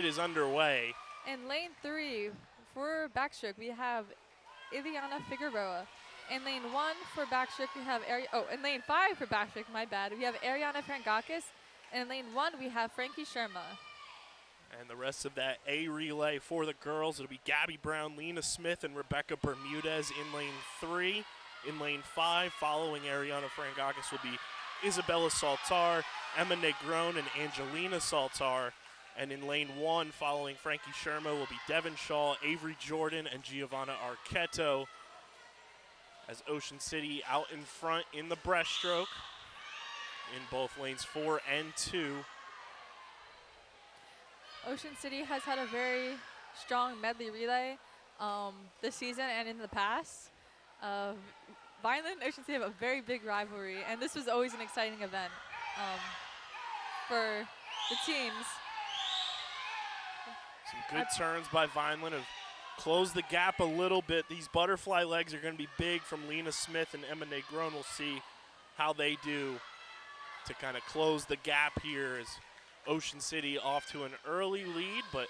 It is underway. In lane 3 for backstroke, we have Ileana Figueroa. In lane 1 for backstroke, we have in lane 5 for backstroke, my bad, we have Ariana Frangakis. And in lane 1, we have Frankie Sharma. And the rest of that A relay for the girls, it'll be Gabby Brown, Lena Smith, and Rebecca Bermudez in lane 3. In lane 5, following Ariana Frangakis, will be Isabella Saltar, Emma Negron, and Angelina Saltar. And in lane 1, following Frankie Sharma, will be Devin Shaw, Avery Jordan, and Giovanna Arquetto. As Ocean City out in front in the breaststroke in both lanes 4 and 2. Ocean City has had a very strong medley relay this season and in the past. Vineland and Ocean City have a very big rivalry, and this was always an exciting event for the teams. Some good turns by Vineland have closed the gap a little bit. These butterfly legs are going to be big from Lena Smith and Emma Negron. We'll see how they do to kind of close the gap here as Ocean City off to an early lead, but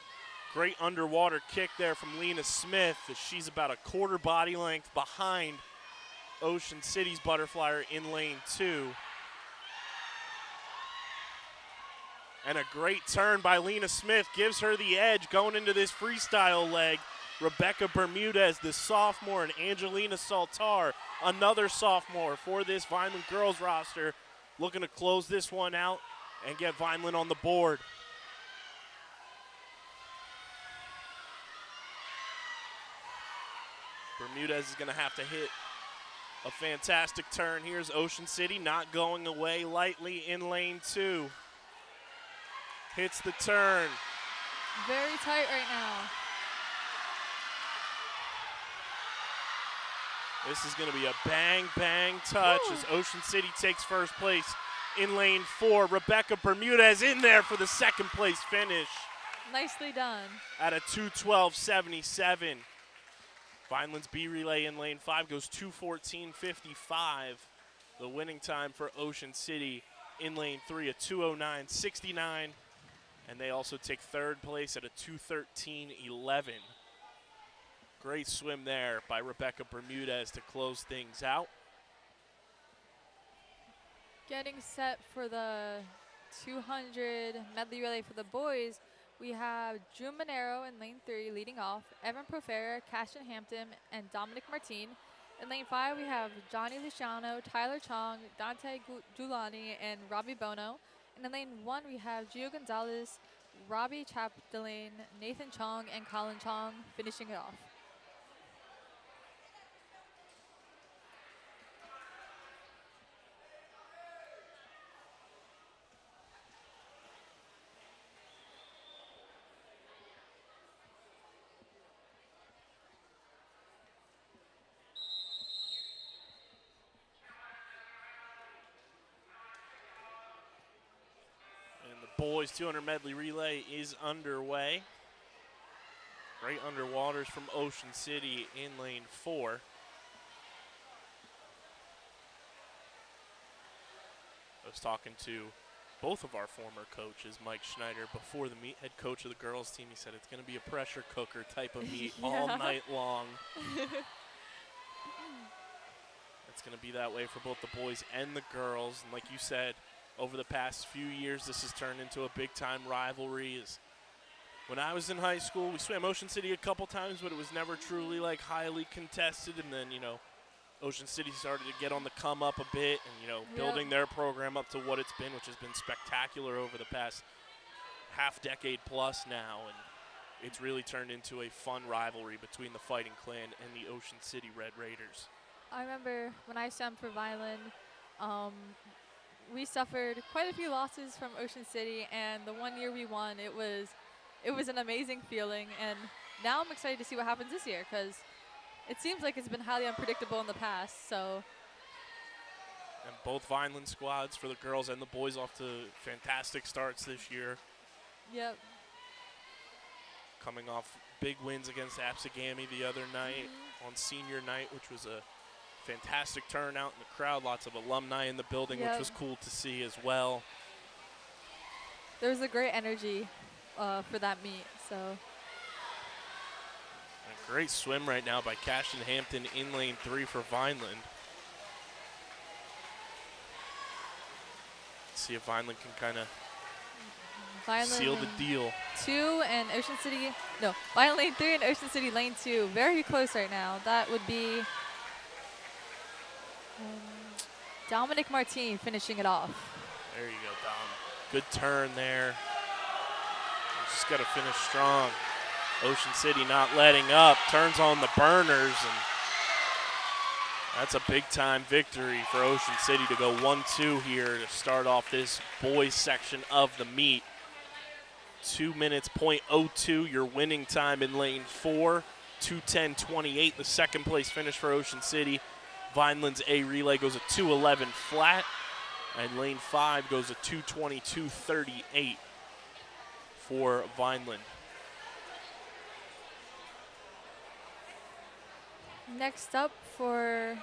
great underwater kick there from Lena Smith as she's about a quarter body length behind Ocean City's butterflyer in lane 2. And a great turn by Lena Smith gives her the edge going into this freestyle leg. Rebecca Bermudez, the sophomore, and Angelina Saltar, another sophomore for this Vineland girls roster, looking to close this one out and get Vineland on the board. Bermudez is going to have to hit a fantastic turn. Here's Ocean City not going away lightly in lane 2. Hits the turn. Very tight right now. This is going to be a bang, bang touch as Ocean City takes first place in lane 4. Rebecca Bermudez in there for the second place finish. Nicely done. At a 2:12.77. Vineland's B relay in lane 5 goes 2:14.55. The winning time for Ocean City in lane 3, a 2:09.69. And they also take third place at a 2:13.11. Great swim there by Rebecca Bermudez to close things out. Getting set for the 200 medley relay for the boys, we have Drew Monero in lane 3 leading off, Evan Profera, Cashin Hampton, and Dominic Martin. In lane 5, we have Johnny Luciano, Tyler Chong, Dante Giulani, and Robbie Bono. And in lane 1, we have Gio Gonzalez, Robbie Chapdelaine, Nathan Chong, and Colin Chong finishing it off. Boys 200 medley relay is underway. Great underwaters from Ocean City in lane 4. I was talking to both of our former coaches, Mike Schneider, before the meet, head coach of the girls team. He said it's going to be a pressure cooker type of meet all night long. It's going to be that way for both the boys and the girls. And like you said, over the past few years, this has turned into a big-time rivalry. When I was in high school, we swam Ocean City a couple times, but it was never truly like highly contested. And then, Ocean City started to get on the come up a bit and, building their program up to what it's been, which has been spectacular over the past half decade plus now. And it's really turned into a fun rivalry between the Fighting Clan and the Ocean City Red Raiders. I remember when I swam for Vineland, we suffered quite a few losses from Ocean City, and the one year we won, it was an amazing feeling. And now I'm excited to see what happens this year because it seems like it's been highly unpredictable in the past. So, and both Vineland squads for the girls and the boys off to fantastic starts this year. Yep. Coming off big wins against Absegami the other night on senior night, which was a fantastic turnout in the crowd. Lots of alumni in the building, which was cool to see as well. There was a great energy for that meet. So A great swim right now by Cashin Hampton in lane 3 for Vineland. Let's see if Vineland can kind of seal the deal. 2 and Ocean City, no, Vineland lane 3 and Ocean City lane 2. Very close right now. That would be Dominic Martin finishing it off. There you go, Dom. Good turn there. Just got to finish strong. Ocean City not letting up. Turns on the burners, and that's a big-time victory for Ocean City to go 1-2 here to start off this boys section of the meet. 2 minutes, .02, your winning time in lane 4. 2:10.28, the second place finish for Ocean City. Vineland's A relay goes a 2:11 flat, and lane 5 goes a 2:22.38 for Vineland. Next up for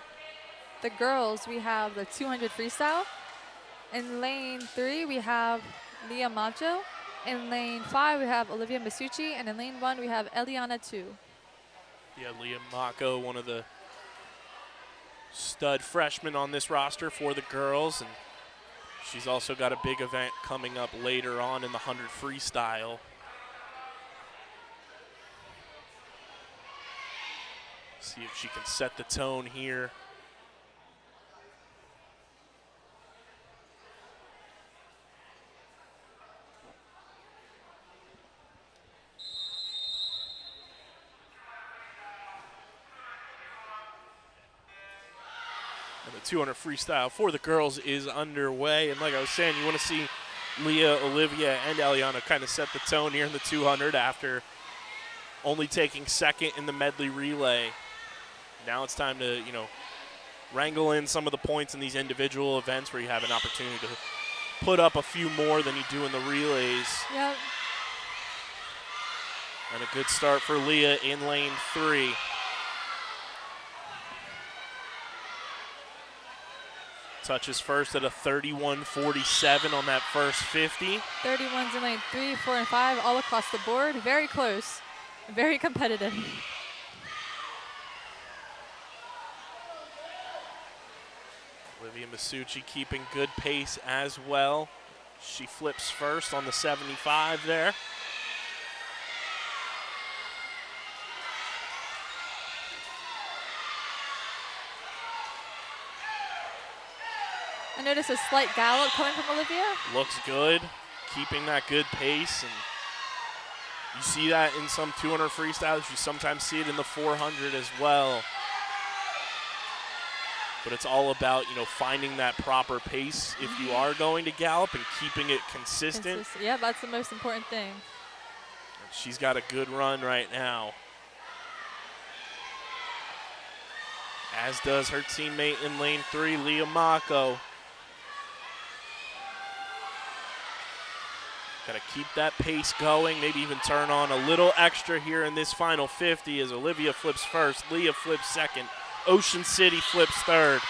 the girls, we have the 200 freestyle. In lane 3, we have Leah Macho. In lane 5, we have Olivia Masucci. And in lane 1, we have Eliana Tu. Yeah, Leah Mako, one of the stud freshmen on this roster for the girls. And she's also got a big event coming up later on in the 100 freestyle. See if she can set the tone here. And the 200 freestyle for the girls is underway. And like I was saying, you want to see Leah, Olivia, and Eliana kind of set the tone here in the 200 after only taking second in the medley relay. Now it's time to, wrangle in some of the points in these individual events where you have an opportunity to put up a few more than you do in the relays. Yep. And a good start for Leah in lane 3. Touches first at a 31.47 on that first 50. 31s in lane 3, 4, and 5, all across the board. Very close. Very competitive. Olivia Masucci keeping good pace as well. She flips first on the 75 there. I noticed a slight gallop coming from Olivia. Looks good, keeping that good pace. And you see that in some 200 freestyles. You sometimes see it in the 400 as well. But it's all about, finding that proper pace if you are going to gallop and keeping it consistent. Yeah, that's the most important thing. And she's got a good run right now. As does her teammate in lane 3, Leah Mako. Got to keep that pace going, maybe even turn on a little extra here in this final 50 as Olivia flips first, Leah flips second, Ocean City flips third.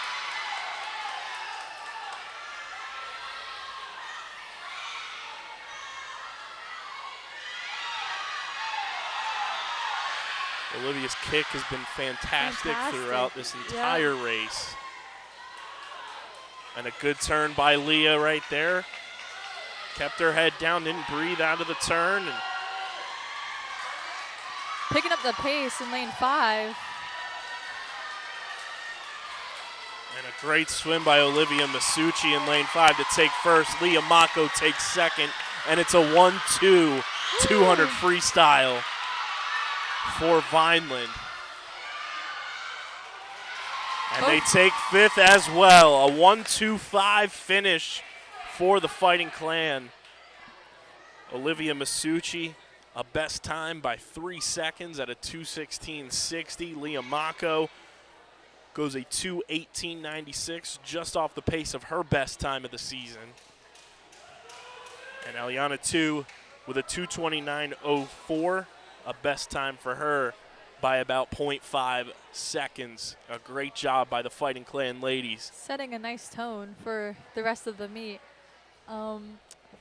Olivia's kick has been fantastic throughout this entire race. And a good turn by Leah right there. Kept her head down, didn't breathe out of the turn. And picking up the pace in lane 5. And a great swim by Olivia Masucci in lane 5 to take first. Leah Mako takes second. And it's a 1-2 200 freestyle for Vineland. And they take fifth as well. A 1-2-5 finish for the Fighting Clan. Olivia Masucci, a best time by 3 seconds at a 2:16.60. Leah Mako goes a 2:18.96, just off the pace of her best time of the season. And Eliana Tu with a 2:29.04, a best time for her by about 0.5 seconds. A great job by the Fighting Clan ladies. Setting a nice tone for the rest of the meet.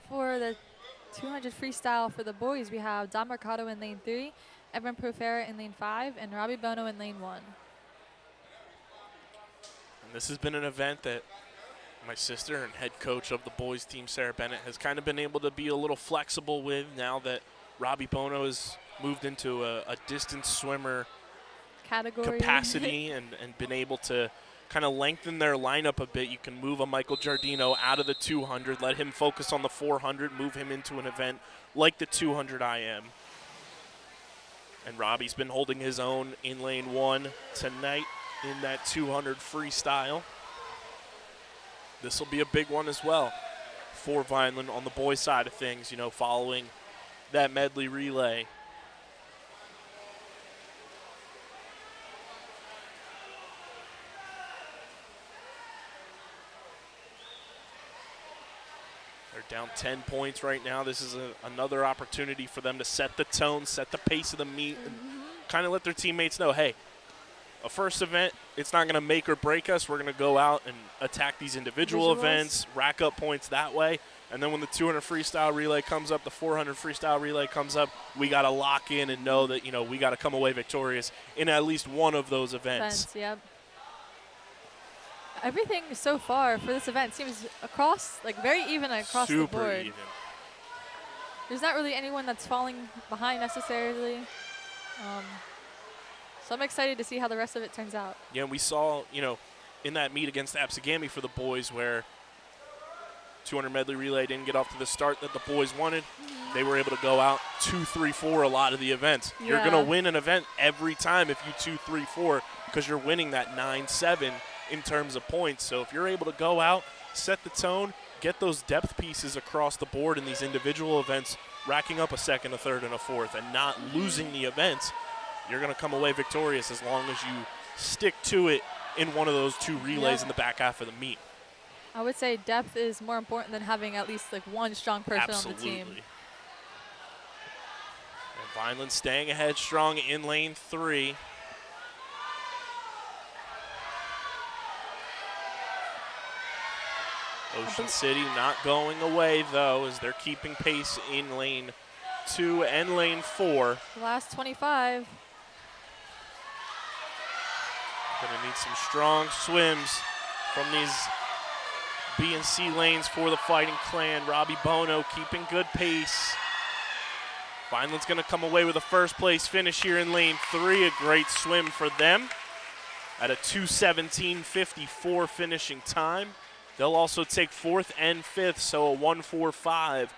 For the 200 freestyle for the boys, we have Dom Mercado in lane 3, Evan Profera in lane 5, and Robbie Bono in lane 1. And this has been an event that my sister and head coach of the boys team, Sarah Bennett, has kind of been able to be a little flexible with now that Robbie Bono has moved into a distance swimmer Category. capacity and been able to kind of lengthen their lineup a bit. You can move a Michael Giardino out of the 200, let him focus on the 400, move him into an event like the 200 IM. And Robbie's been holding his own in lane 1 tonight in that 200 freestyle. This will be a big one as well for Vineland on the boys' side of things, you know, following that medley relay. They're down 10 points right now. This is another opportunity for them to set the tone, set the pace of the meet, and kind of let their teammates know, hey, a first event, it's not going to make or break us. We're going to go out and attack these individual events, rack up points that way. And then when the 200 freestyle relay comes up, the 400 freestyle relay comes up, we got to lock in and know that, you know, we got to come away victorious in at least one of those events. Yep. Everything so far for this event seems very even across the board. Super even. There's not really anyone that's falling behind necessarily. So I'm excited to see how the rest of it turns out. Yeah, we saw, you know, in that meet against Absegami for the boys where 200 medley relay didn't get off to the start that the boys wanted. They were able to go out 2-3-4 a lot of the events. Yeah. You're going to win an event every time if you 2-3-4 because you're winning that 9-7 in terms of points. So if you're able to go out, set the tone, get those depth pieces across the board in these individual events, racking up a second, a third, and a fourth, and not losing the events, you're going to come away victorious as long as you stick to it in one of those two relays in the back half of the meet. I would say depth is more important than having at least like one strong person on the team. And Vineland staying ahead strong in lane 3. Ocean City not going away, though, as they're keeping pace in lane 2 and lane 4. Last 25. Gonna need some strong swims from these B and C lanes for the Fighting Clan. Robbie Bono keeping good pace. Vineland's gonna come away with a first place finish here in lane 3. A great swim for them at a 2:17.54 finishing time. They'll also take 4th and 5th, so a 1:45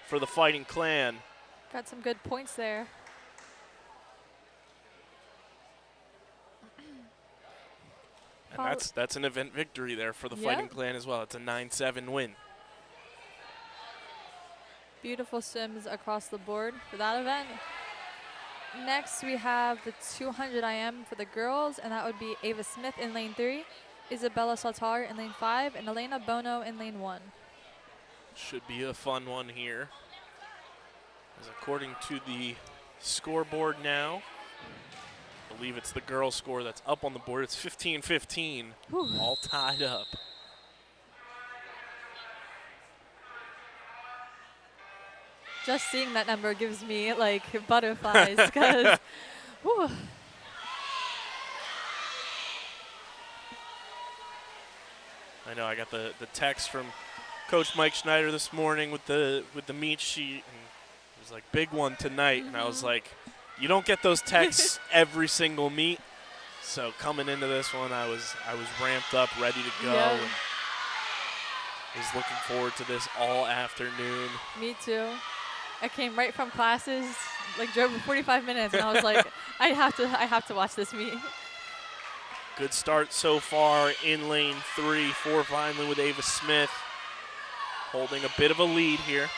for the Fighting Clan. Got some good points there. And that's an event victory there for the Fighting Clan as well. It's a 9-7 win. Beautiful swims across the board for that event. Next, we have the 200 IM for the girls, and that would be Ava Smith in lane 3, Isabella Saltar in lane 5, and Elena Bono in lane 1. Should be a fun one here. As according to the scoreboard now, I believe it's the girls' score that's up on the board. It's 15-15, all tied up. Just seeing that number gives me like butterflies because I know I got the text from Coach Mike Schneider this morning with the meet sheet, and it was like big one tonight, and I was like, you don't get those texts every single meet. So coming into this one, I was ramped up, ready to go. Yeah. And was looking forward to this all afternoon. Me too. I came right from classes, like drove for 45 minutes, and I was like, I have to watch this meet. Good start so far in lane 3 for Vineland with Ava Smith holding a bit of a lead here.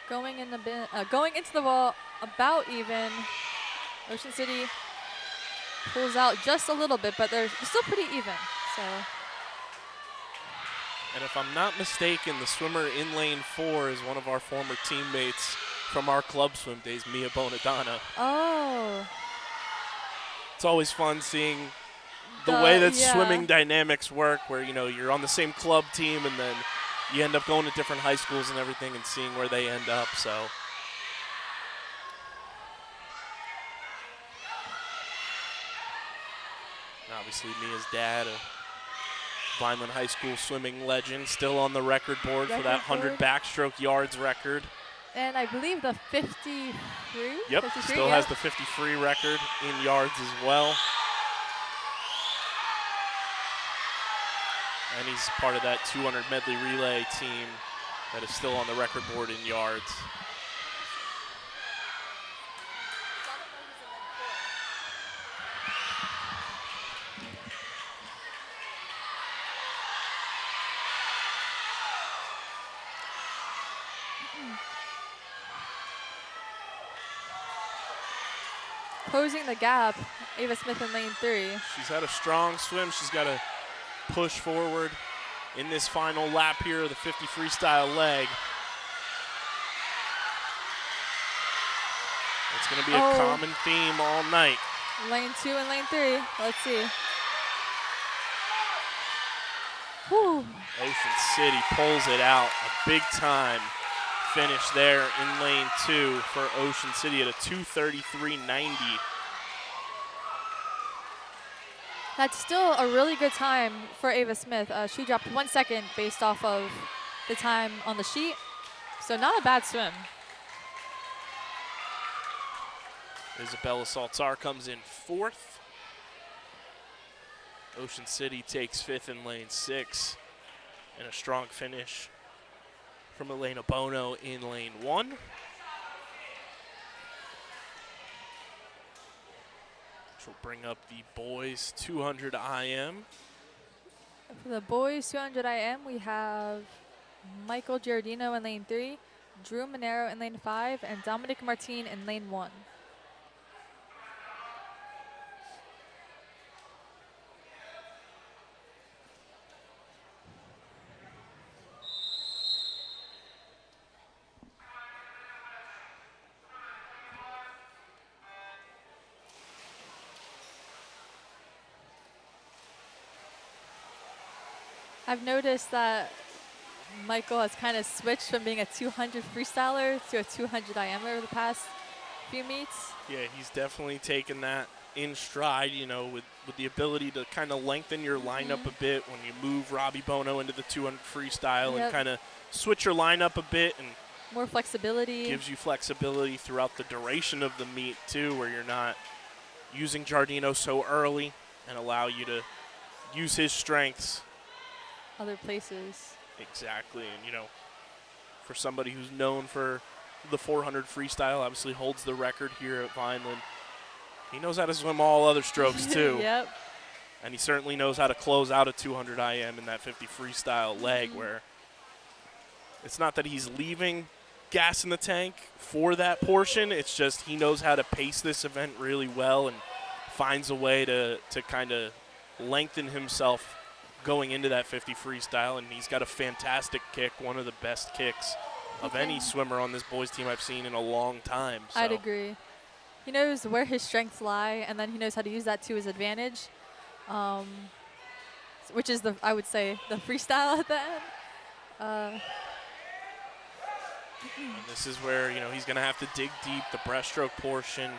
Going into the wall about even. Ocean City pulls out just a little bit, but they're still pretty even. So. And if I'm not mistaken, the swimmer in lane 4 is one of our former teammates from our club swim days, Mia Bonadonna. Oh. It's always fun seeing the way that yeah. swimming dynamics work, where, you know, you're on the same club team and then you end up going to different high schools and everything and seeing where they end up, so. And obviously Mia's dad, a Vineland High School swimming legend, still on the record board for that 100 backstroke yards record. And I believe the 53? Yep, 53, still has the 53 record in yards as well. And he's part of that 200 medley relay team that is still on the record board in yards. Closing the gap, Ava Smith in lane 3. She's had a strong swim. She's got to push forward in this final lap here of the 50 freestyle leg. It's going to be a common theme all night. Lane 2 and lane 3. Let's see. Whew. Ocean City pulls it out. A big time finish there in lane 2 for Ocean City at a 2:33.90. That's still a really good time for Ava Smith. She dropped 1 second based off of the time on the sheet. So not a bad swim. Isabella Saltzar comes in 4th. Ocean City takes 5th in lane 6. And a strong finish from Elena Bono in lane 1. Which will bring up the boys 200 IM. For the boys 200 IM, we have Michael Giardino in lane 3, Drew Monero in lane 5, and Dominic Martin in lane 1. I've noticed that Michael has kind of switched from being a 200 freestyler to a 200 IM over the past few meets. Yeah, he's definitely taken that in stride, you know, with the ability to kind of lengthen your lineup a bit when you move Robbie Bono into the 200 freestyle and kind of switch your lineup a bit and more flexibility. Gives you flexibility throughout the duration of the meet too, where you're not using Giardino so early and allow you to use his strengths other places. Exactly, and you know, for somebody who's known for the 400 freestyle, obviously holds the record here at Vineland. He knows how to swim all other strokes too. Yep. And he certainly knows how to close out a 200 IM in that 50 freestyle leg, where it's not that he's leaving gas in the tank for that portion. It's just he knows how to pace this event really well and finds a way to kind of lengthen himself going into that 50 freestyle, and he's got a fantastic kick, one of the best kicks of any swimmer on this boys team I've seen in a long time. So. I'd agree. He knows where his strengths lie, and then he knows how to use that to his advantage, which is, I would say, the freestyle at the end. And this is where, you know, he's going to have to dig deep, the breaststroke portion.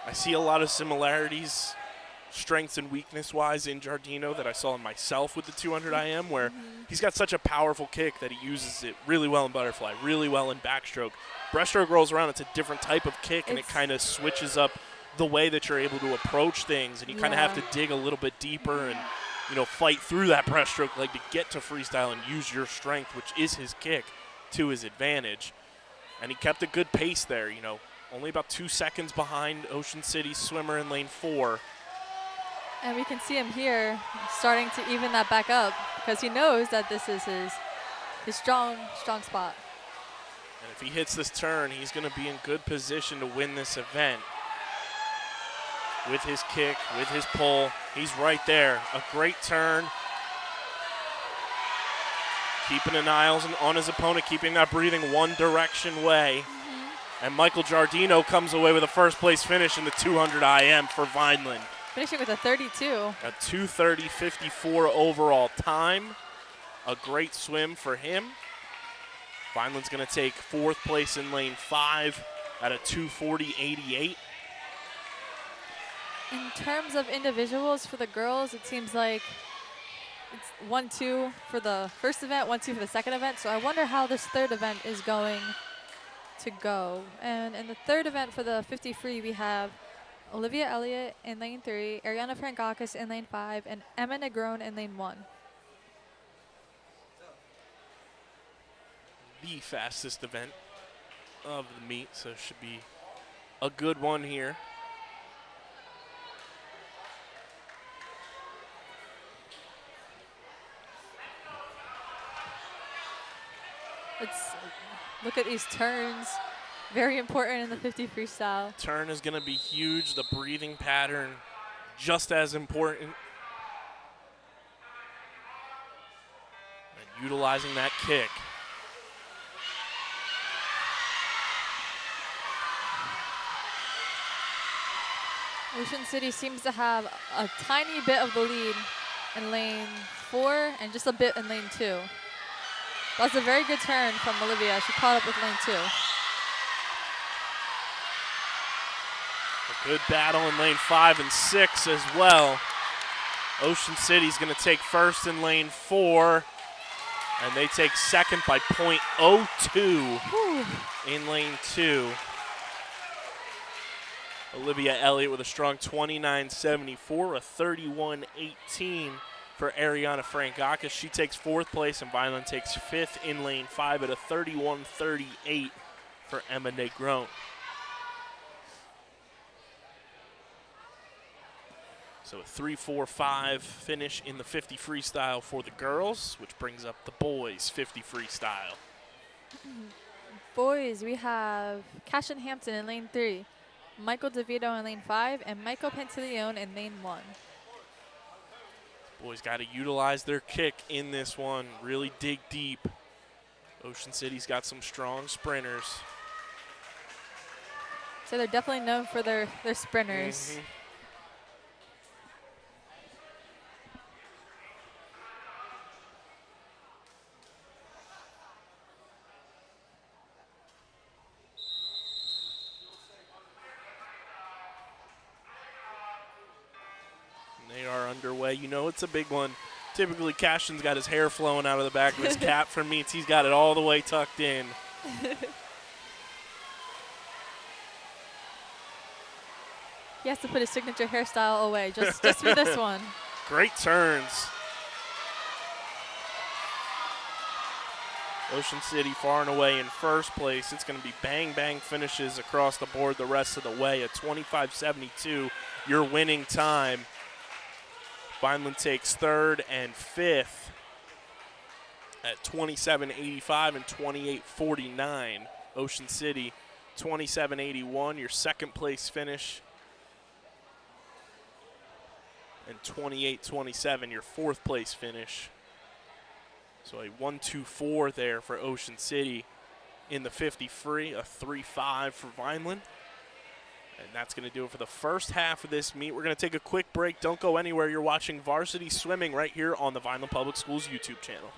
I see a lot of similarities strengths and weakness-wise in Giardino that I saw in myself with the 200 IM, where he's got such a powerful kick that he uses it really well in butterfly, really well in backstroke. Breaststroke rolls around, it's a different type of kick, and it kind of switches up the way that you're able to approach things, and you kind of have to dig a little bit deeper and, you know, fight through that breaststroke leg to get to freestyle and use your strength, which is his kick, to his advantage. And he kept a good pace there, you know, only about 2 seconds behind Ocean City's swimmer in lane 4. And we can see him here starting to even that back up because he knows that this is his strong spot. And if he hits this turn, he's going to be in good position to win this event. With his kick, with his pull, he's right there. A great turn. Keeping an eye on his opponent, keeping that breathing one direction way. And Michael Giardino comes away with a first place finish in the 200 IM for Vineland. Finishing with a 32. A 2:30.54 overall time. A great swim for him. Vineland's going to take 4th place in lane 5 at a 2:40.88. In terms of individuals for the girls, it seems like it's 1-2 for the first event, 1-2 for the second event. So I wonder how this third event is going to go. And in the third event for the 50 free, we have Olivia Elliott in lane 3, Ariana Frankakis in lane 5, and Emma Negron in lane 1. The fastest event of the meet, so it should be a good one here. Let's look at these turns. Very important in the 50 freestyle. Turn is going to be huge. The breathing pattern just as important. And utilizing that kick. Ocean City seems to have a tiny bit of the lead in lane 4 and just a bit in lane 2. That's a very good turn from Olivia. She caught up with lane 2. A good battle in lane 5 and 6 as well. Ocean City's going to take first in lane 4, and they take second by .02 in lane 2. Olivia Elliott with a strong 29.74, a 31.18 for Ariana Frankakis. She takes 4th place, and Vineland takes 5th in lane 5 at a 31.38 for Emma Negron. So a 3-4-5 finish in the 50 freestyle for the girls, which brings up the boys 50 freestyle. Boys, we have Cashin Hampton in lane 3, Michael DeVito in lane 5, and Michael Pantaleone in lane 1. Boys got to utilize their kick in this one, really dig deep. Ocean City's got some strong sprinters. So they're definitely known for their sprinters. Mm-hmm. They are underway. You know it's a big one. Typically, Cashin's got his hair flowing out of the back of his cap. For Meets, he's got it all the way tucked in. He has to put his signature hairstyle away just for this one. Great turns. Ocean City far and away in first place. It's going to be bang-bang finishes across the board the rest of the way. At 25.72, your winning time. Vineland takes 3rd and 5th at 27.85 and 28.49. Ocean City 27.81, your 2nd place finish. And 28.27, your 4th place finish. So a 1-2-4 there for Ocean City in the 50 free, a 3-5 for Vineland. And that's going to do it for the first half of this meet. We're going to take a quick break. Don't go anywhere. You're watching Varsity Swimming right here on the Vineland Public Schools YouTube channel.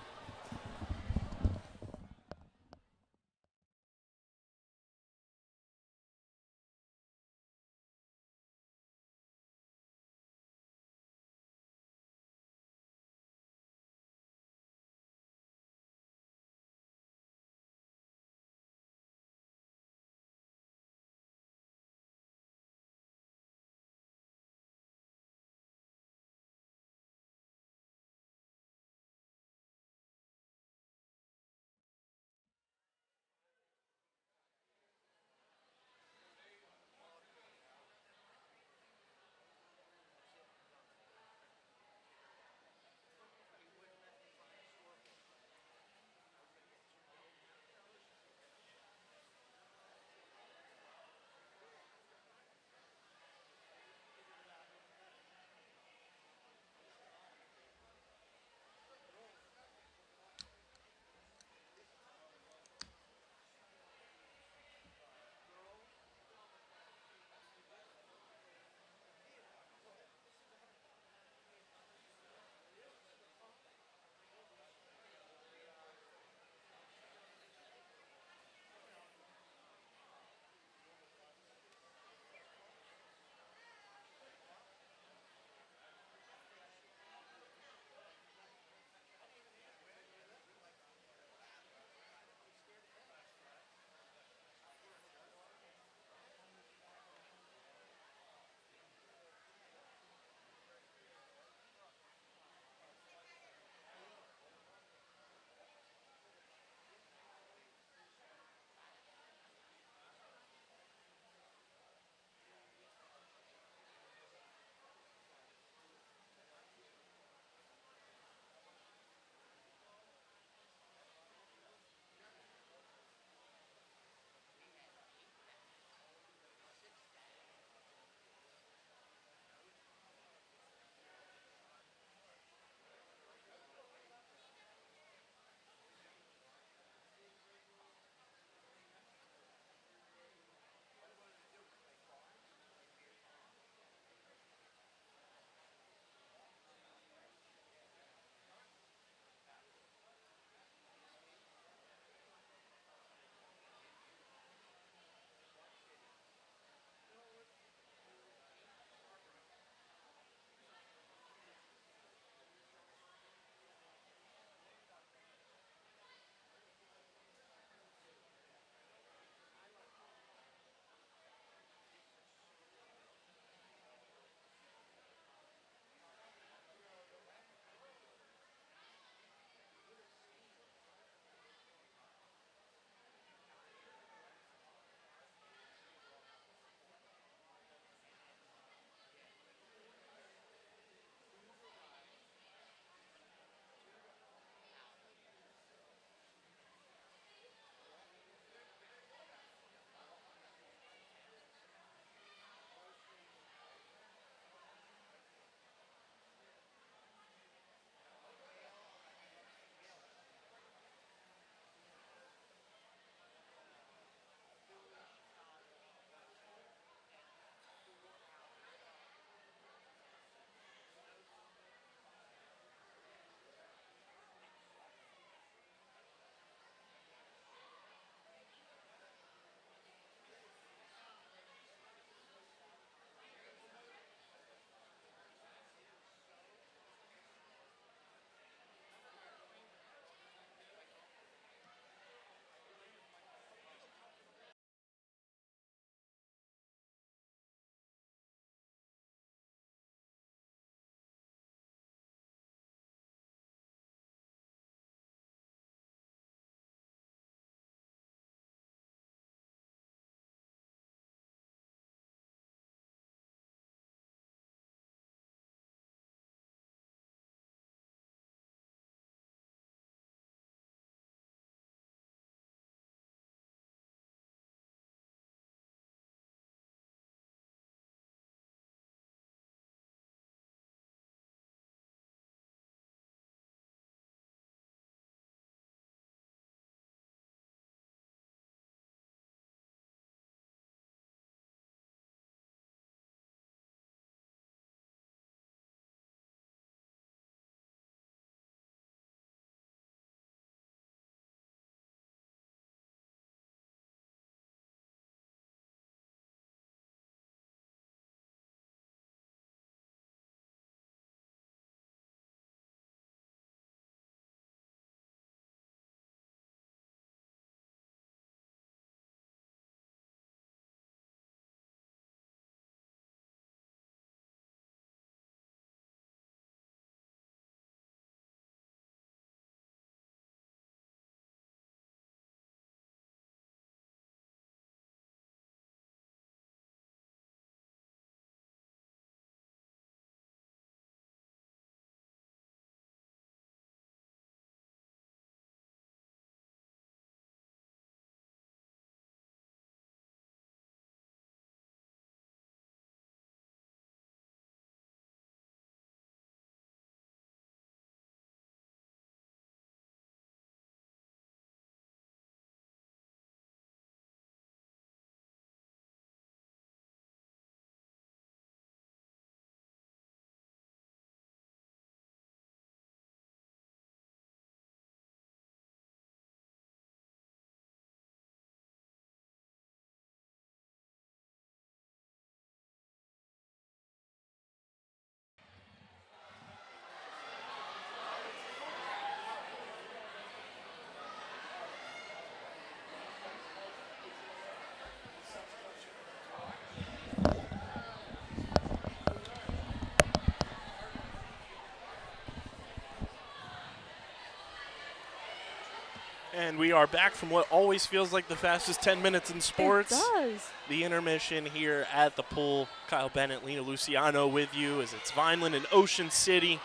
And we are back from what always feels like the fastest 10 minutes in sports. It does. The intermission here at the pool. Kyle Bennett, Lena Luciano with you as it's Vineland and Ocean City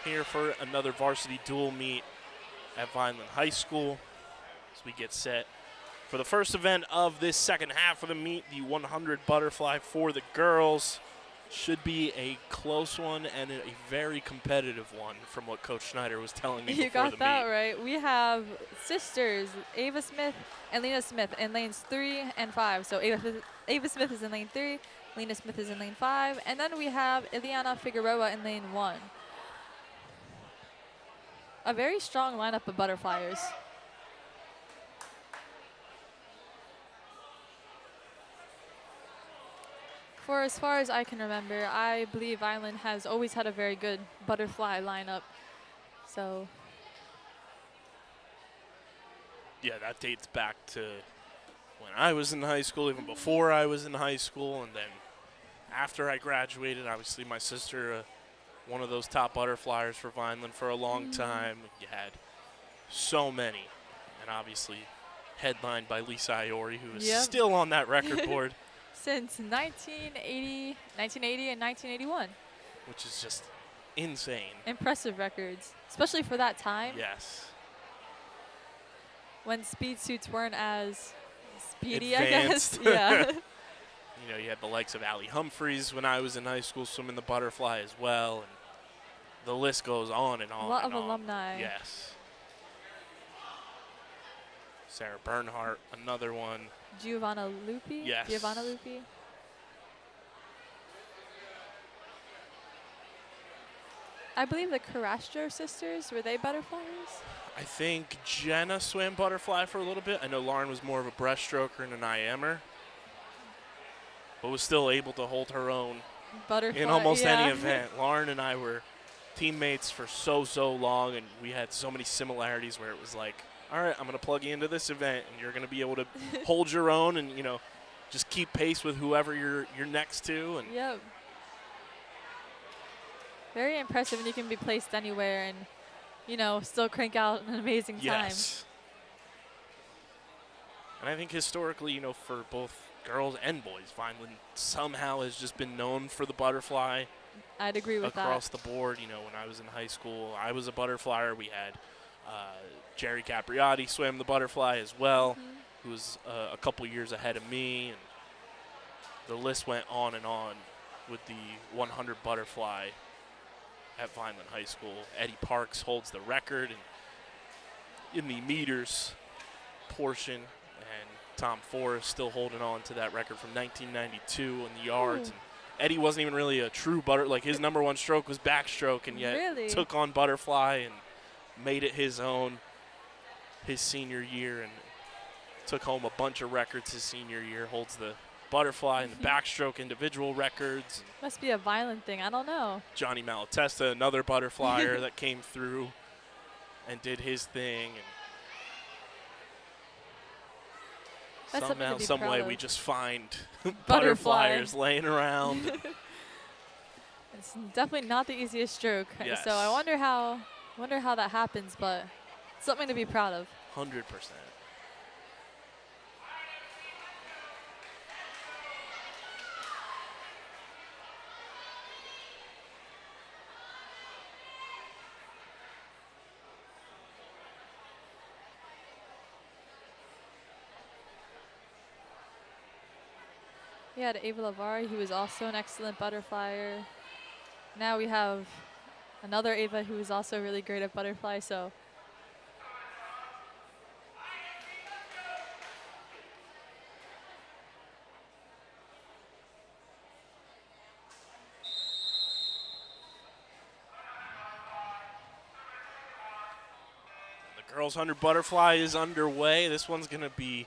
here for another varsity dual meet at Vineland High School as we get set for the first event of this second half of the meet, the 100 butterfly for the girls. Should be a close one and a very competitive one from what Coach Schneider was telling me You before the got that meet. right. We have sisters, Ava Smith and Lena Smith, in lanes 3 and 5. So Ava Smith is in lane 3, Lena Smith is in lane 5, and then we have Ileana Figueroa in lane 1. A very strong lineup of butterflyers. For as far as I can remember, I believe Vineland has always had a very good butterfly lineup. So Yeah, that dates back to when I was in high school, even before I was in high school, and then after I graduated. Obviously, my sister, one of those top butterflyers for Vineland for a long time. You had so many, and obviously headlined by Lisa Iori, who is still on that record board. Since 1980 and 1981. Which is just insane. Impressive records, especially for that time. Yes. When speed suits weren't as speedy, Advanced. I guess. Yeah. You know, you had the likes of Allie Humphreys when I was in high school swimming the butterfly as well, and the list goes on and on. A lot and of on. alumni. Yes. Sarah Bernhardt, another one. Giovanna Lupi. Yes. Giovanna Lupi. I believe the Carastro sisters, were they butterflies? I think Jenna swam butterfly for a little bit. I know Lauren was more of a breaststroker and an IMer, but was still able to hold her own Butterfly, in almost yeah. any event. Lauren and I were teammates for so long, and we had so many similarities where it was like, all right, I'm going to plug you into this event, and you're going to be able to hold your own and, you know, just keep pace with whoever you're next to. And Yep. Very impressive, and you can be placed anywhere and, you know, still crank out an amazing time. yes. And I think historically, you know, for both girls and boys, Vineland somehow has just been known for the butterfly. I'd agree with that. Across the board. You know, when I was in high school, I was a butterflyer. We had Jerry Capriotti swam the butterfly as well, who was a couple years ahead of me. And the list went on and on with the 100 butterfly at Vineland High School. Eddie Parks holds the record in the meters portion, and Tom Forrest still holding on to that record from 1992 in the yards. And Eddie wasn't even really a true like his number one stroke was backstroke, and yet took on butterfly and made it his own his senior year, and took home a bunch of records his senior year. Holds the butterfly and the backstroke individual records. Must be a Vineland thing. I don't know. Johnny Malatesta, another butterflyer that came through and did his thing. And That's somehow, something to be some proud way, of. we just find Butterfly. butterflyers laying around. It's definitely not the easiest stroke. Yes. So I wonder how that happens, but something to be proud of. 100%. We had Ava Lavari, who was also an excellent butterflyer. Now we have another Ava who is also really great at butterfly. So the girls' 100 butterfly is underway. This one's going to be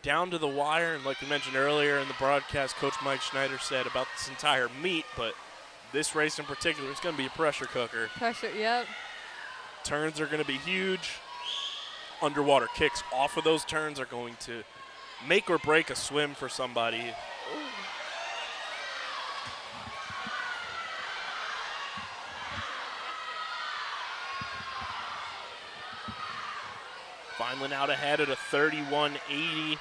down to the wire, and like we mentioned earlier in the broadcast, Coach Mike Schneider said about this entire meet, but this race in particular is going to be a pressure cooker. pressure, yep. Turns are going to be huge. Underwater kicks off of those turns are going to make or break a swim for somebody. Vineland out ahead at a 31-80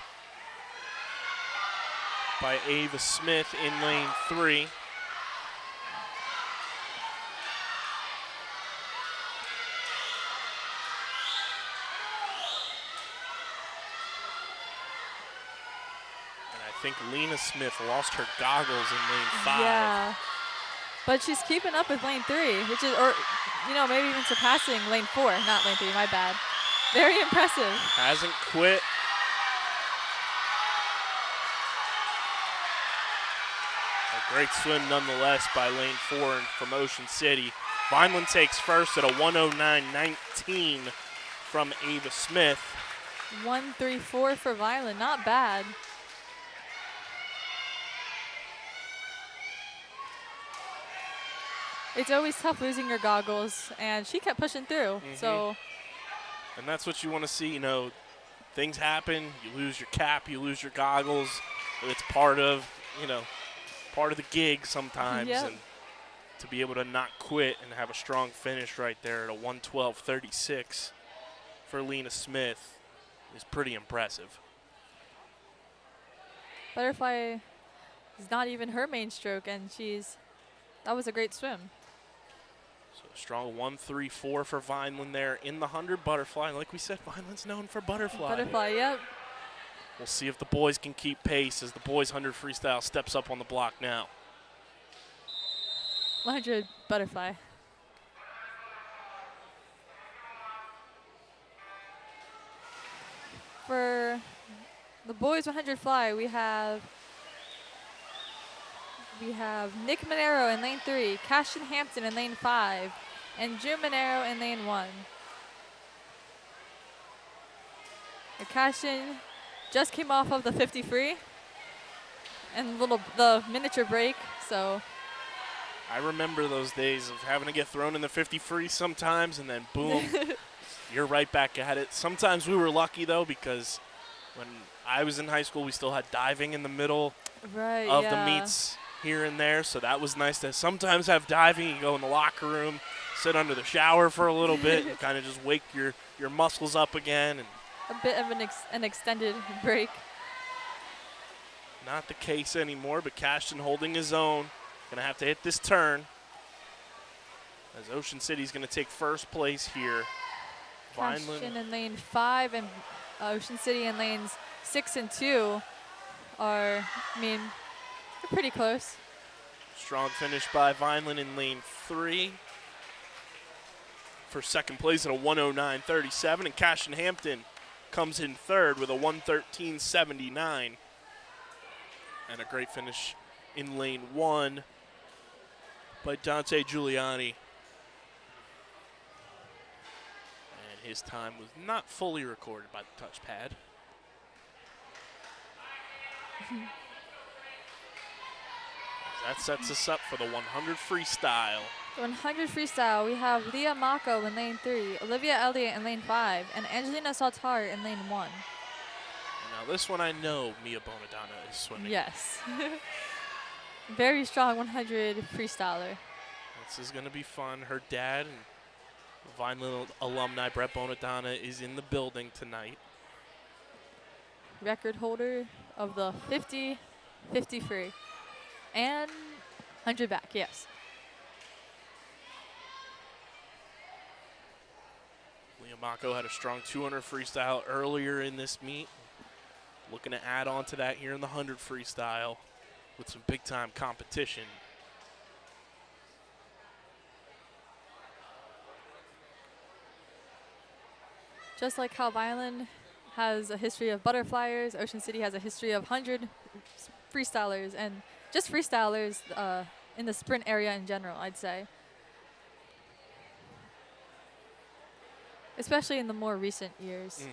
by Ava Smith in lane 3. And I think Lena Smith lost her goggles in lane 5. Yeah. But she's keeping up with lane 3, which is, or, you know, maybe even surpassing lane 4, not lane 3, my bad. Very impressive. Hasn't quit. A great swim nonetheless by lane 4 from Ocean City. Vineland takes first at a 109.19 from Ava Smith. 1:34 for Vineland, not bad. It's always tough losing your goggles, and she kept pushing through. So, and that's what you want to see. You know, things happen. You lose your cap, you lose your goggles. It's part of, you know, part of the gig sometimes. Yep. And to be able to not quit and have a strong finish right there at a 112.36 for Lena Smith is pretty impressive. butterfly is not even her main stroke, and that was a great swim. So a strong 134 for Vineland there in the 100 butterfly. Like we said, Vineland's known for butterfly. Butterfly, yep. We'll see if the boys can keep pace as the boys 100 freestyle steps up on the block now. 100 butterfly. For the boys 100 fly, we have Nick Monero in lane 3, Cashin Hampton in lane 5, and June Monero in lane 1. Cashin just came off of the 50 free and the miniature break, so I remember those days of having to get thrown in the 50 free sometimes, and then boom, you're right back at it. Sometimes we were lucky though, because when I was in high school, we still had diving in the middle of the meets here and there, so that was nice to sometimes have diving. You go in the locker room, sit under the shower for a little bit, and kind of just wake your muscles up again. And a bit of an extended break. Not the case anymore, but Cashton holding his own. Gonna have to hit this turn, as Ocean City's gonna take first place here. Vineland in lane 5 and Ocean City in lanes 6 and 2 are, they're pretty close. Strong finish by Vineland in lane 3. For second place at a 109.37, and Cashin Hampton comes in third with a 113.79. And a great finish in lane 1 by Dante Giuliani. And his time was not fully recorded by the touchpad. That sets us up for the 100 freestyle. 100 freestyle, we have Leah Mako in lane 3, Olivia Elliott in lane 5, and Angelina Saltar in lane 1. Now this one I know Mia Bonadonna is swimming. Yes. Very strong 100 freestyler. This is going to be fun. Her dad and Vineland alumni Brett Bonadonna is in the building tonight. Record holder of the 50, 50 free, and 100 back, yes. Leah Mako had a strong 200 freestyle earlier in this meet. Looking to add on to that here in the 100 freestyle with some big-time competition. Just like how Vineland has a history of butterflyers, Ocean City has a history of 100 freestylers, and just freestylers in the sprint area in general, I'd say. Especially in the more recent years.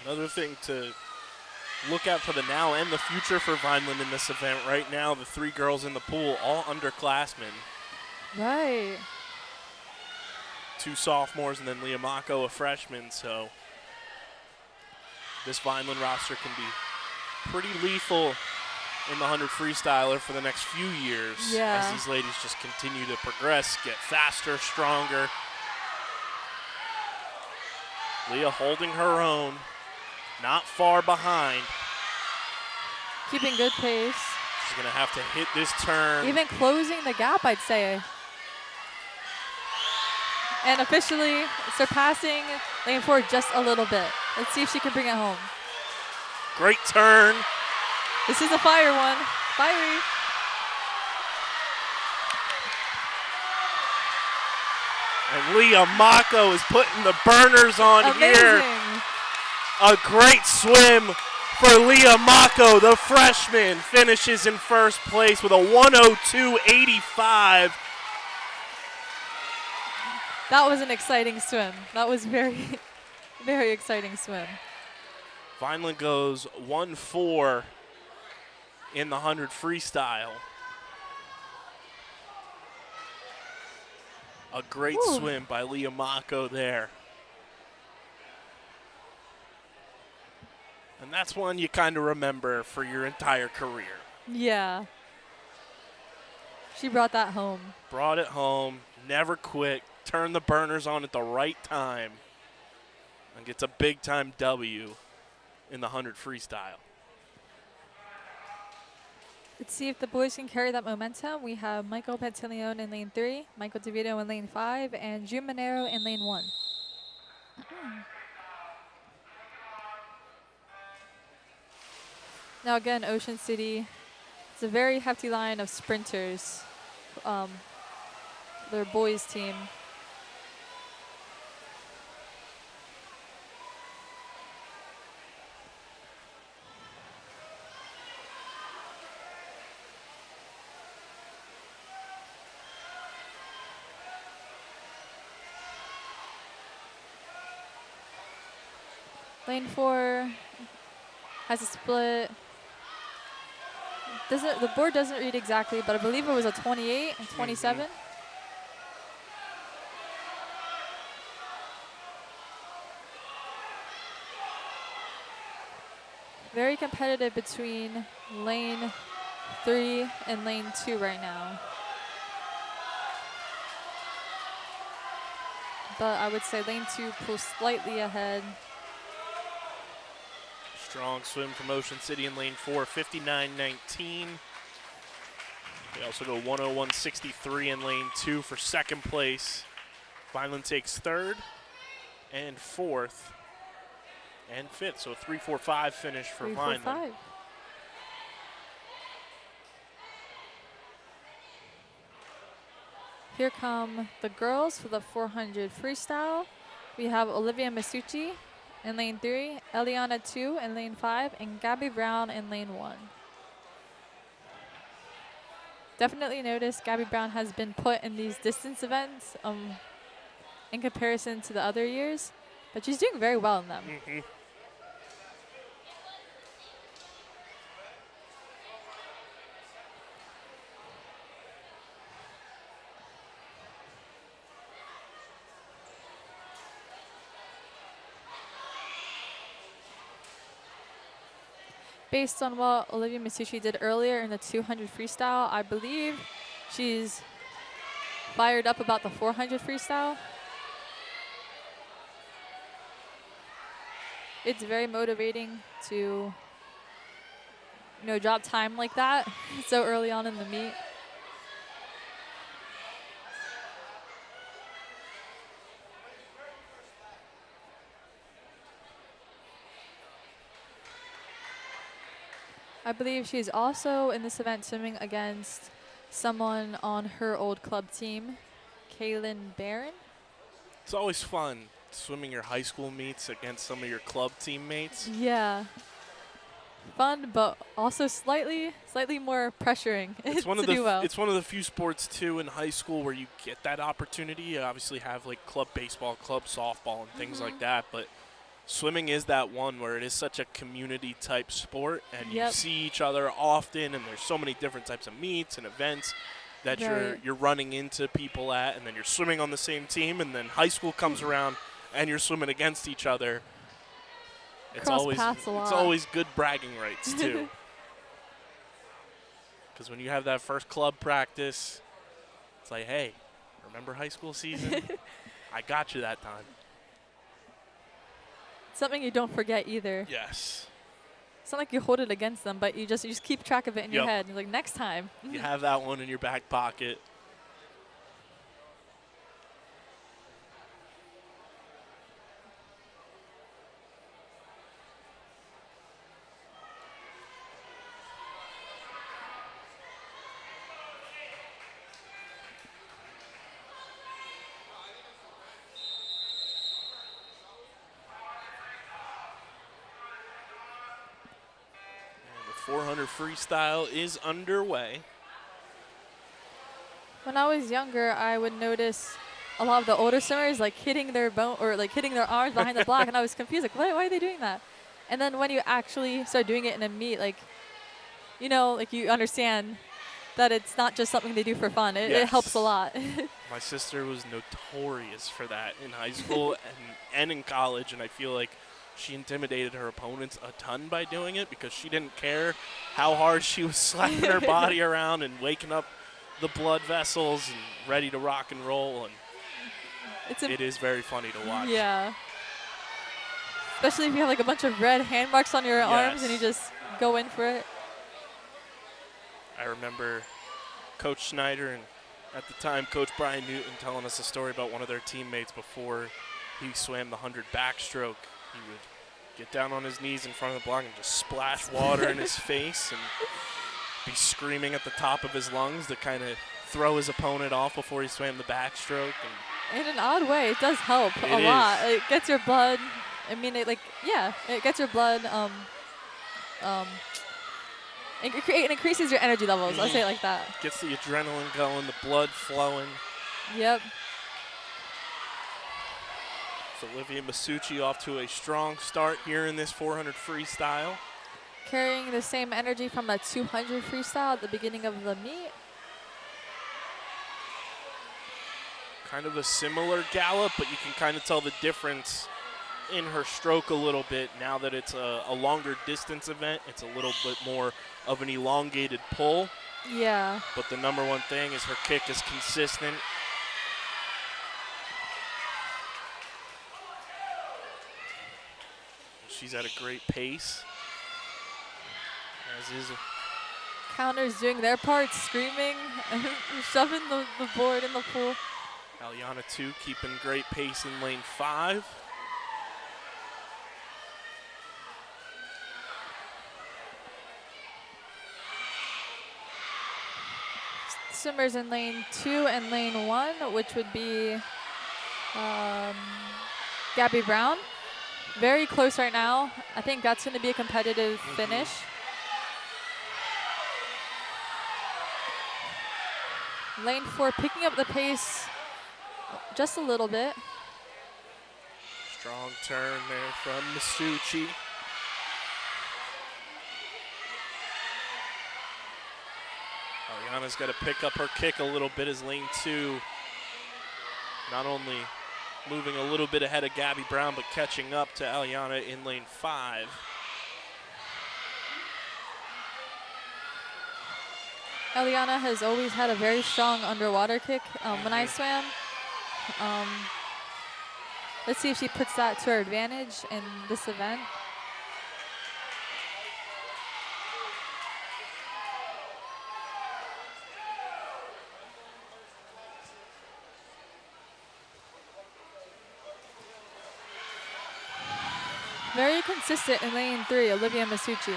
Another thing to look at for the now and the future for Vineland in this event right now, the 3 girls in the pool, all underclassmen. Right. 2 sophomores, and then Leah Mako, a freshman. So this Vineland roster can be pretty lethal in the 100 freestyler for the next few years Yeah. as these ladies just continue to progress, get faster, stronger. Leah holding her own, not far behind. Keeping good pace. She's going to have to hit this turn. Even closing the gap, I'd say. And officially surpassing lane 4 just a little bit. Let's see if she can bring it home. Great turn. This is a fire one. Fiery. And Leah Mako is putting the burners on Amazing. here. A great swim for Leah Mako. The freshman finishes in first place with a 102.85. That was an exciting swim. That was very, very exciting swim. Vineland goes 1-4 in the 100 freestyle. A great Ooh. swim by Leah Mako there. And that's one you kind of remember for your entire career. Yeah. She brought that home. Brought it home, never quit, turned the burners on at the right time, and gets a big-time W in the 100 freestyle. Let's see if the boys can carry that momentum. We have Michael Pantaleone in lane 3, Michael DeVito in lane 5, and June Monero in lane 1. Now again, Ocean City, it's a very hefty line of sprinters. Their boys team. Lane 4 has a split. The board doesn't read exactly, but I believe it was a 28 and 27. Very competitive between lane 3 and lane 2 right now. But I would say lane 2 pulls slightly ahead. Strong swim from Ocean City in lane 4, 59.19. They also go 101.63 in lane 2 for second place. Vineland takes third and fourth and fifth. So a 3-4-5 finish for 3, 4, Vineland. 5. Here come the girls for the 400 freestyle. We have Olivia Masucci in lane 3, Eliana 2 in lane 5, and Gabby Brown in lane 1. Definitely notice Gabby Brown has been put in these distance events in comparison to the other years, but she's doing very well in them. Based on what Olivia Masucci did earlier in the 200 freestyle, I believe she's fired up about the 400 freestyle. It's very motivating to, drop time like that so early on in the meet. I believe she's also in this event swimming against someone on her old club team, Kaylin Barron. It's always fun swimming your high school meets against some of your club teammates. Yeah. Fun, but also slightly more pressuring It's one to of the do well. It's one of the few sports too in high school where you get that opportunity. You obviously have like club baseball, club softball, and things like that, but swimming is that one where it is such a community type sport, and you see each other often, and there's so many different types of meets and events. that Right. you're running into people at, and then you're swimming on the same team, and then high school comes around and you're swimming against each other. It's Cross always paths a it's lot. always good bragging rights too. Because when you have that first club practice, it's like, hey, remember high school season? I got you that time. Something you don't forget either. Yes. It's not like you hold it against them, but you just keep track of it in your Yep. head. You're like, next time. You have that one in your back pocket. And the 400 freestyle is underway. When I was younger, I would notice a lot of the older swimmers like hitting their bone or like hitting their arms behind the block, and I was confused, like, why are they doing that? And then when you actually start doing it in a meet, like, you know, like you understand that it's not just something they do for fun. It helps a Yes. lot. My sister was notorious for that in high school and in college, and I feel like she intimidated her opponents a ton by doing it because she didn't care how hard she was slapping her body around and waking up the blood vessels and ready to rock and roll, and It's it is very funny to watch. Yeah. Especially if you have like a bunch of red hand marks on your arms and you Yes. just go in for it. I remember Coach Schneider and at the time Coach Brian Newton telling us a story about one of their teammates before he swam the 100 backstroke. He would get down on his knees in front of the block and just splash water in his face and be screaming at the top of his lungs to kind of throw his opponent off before he swam the backstroke. And In an odd way, it does help a It lot. is. It gets your blood. I mean, it gets your blood. It increases your energy levels. I'll say it like that. gets the adrenaline going, the blood flowing. Yep. So Olivia Masucci off to a strong start here in this 400 freestyle. Carrying the same energy from a 200 freestyle at the beginning of the meet. Kind of a similar gallop, but you can kind of tell the difference in her stroke a little bit now that it's a longer distance event. It's a little bit more of an elongated pull, Yeah. but the number one thing is her kick is consistent. She's at a great pace, as is Counters doing their part, screaming, shoving the board in the pool. Aliana 2, keeping great pace in lane 5. Swimmers in lane 2 and lane 1, which would be Gabby Brown. Very close right now. I think that's going to be a competitive finish. Lane 4 picking up the pace just a little bit. Strong turn there from Masucci. Aliana's got to pick up her kick a little bit as lane 2 not only moving a little bit ahead of Gabby Brown, but catching up to Aliana in lane 5. Eliana has always had a very strong underwater kick when I swam. Let's see if she puts that to her advantage in this event. Very consistent in lane 3, Olivia Masucci.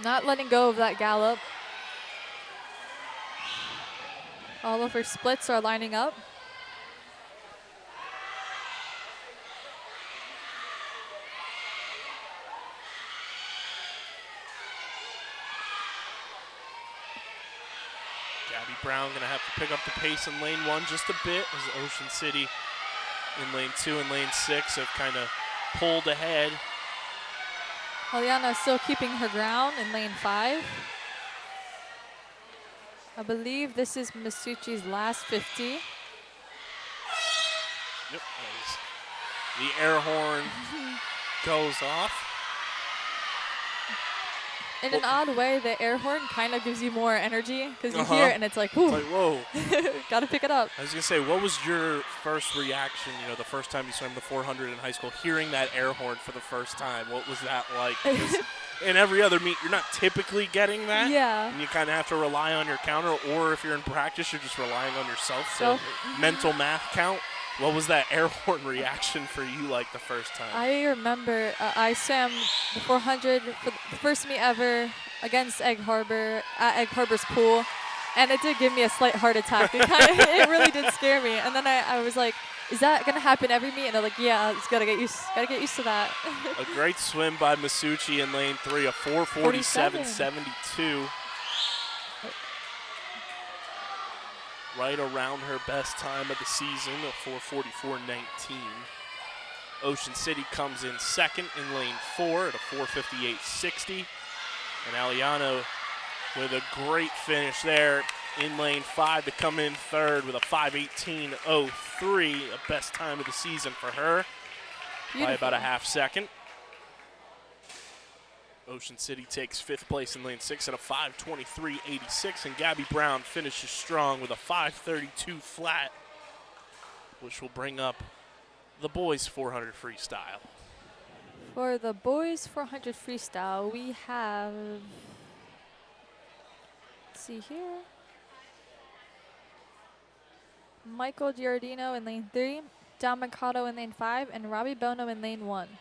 Not letting go of that gallop. All of her splits are lining up. Gabby Brown going to have to pick up the pace in lane 1 just a bit as Ocean City in lane 2 and lane 6 have kind of pulled ahead. Eliana still keeping her ground in lane 5. I believe this is Masucci's last 50. Yep. As the air horn goes off. In an odd way, the air horn kind of gives you more energy because you hear it and it's like, whoo. It's like, whoa. Gotta pick it up. I was going to say, what was your first reaction, the first time you swam the 400 in high school, hearing that air horn for the first time? What was that like? Because in every other meet, you're not typically getting that. Yeah. And you kind of have to rely on your counter, or if you're in practice, you're just relying on yourself. So mental math count. What was that air horn reaction for you like the first time? I remember I swam the 400 for the first meet ever against Egg Harbor at Egg Harbor's pool, and it did give me a slight heart attack. It really did scare me. And then I was like, is that gonna happen every meet? And they're like, yeah, it's gotta get used to that. A great swim by Masucci in lane 3, a 4:47.72. Right around her best time of the season, a 4:44.19. Ocean City comes in second in lane 4 at a 4:58.60. And Aliano with a great finish there in lane 5 to come in third with a 5:18.03, a best time of the season for her. Beautiful. By about a half second. Ocean City takes 5th place in lane 6 at a 5:23.86, and Gabby Brown finishes strong with a 5:32 flat, which will bring up the boys 400 freestyle. For the boys 400 freestyle, we have, let's see here, Michael Giardino in lane 3, Don Mercado in lane 5, and Robbie Bono in lane 1.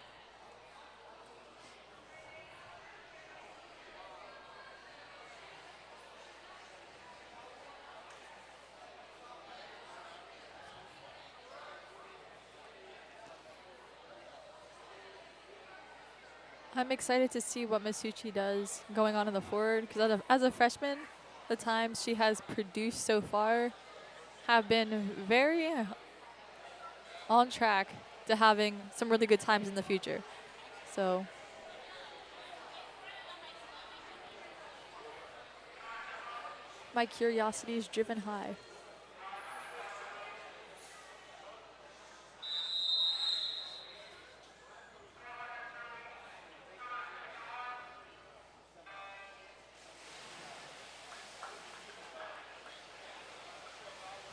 I'm excited to see what Masucci does going on in the forward, because as a freshman, the times she has produced so far have been very on track to having some really good times in the future. So my curiosity is driven high.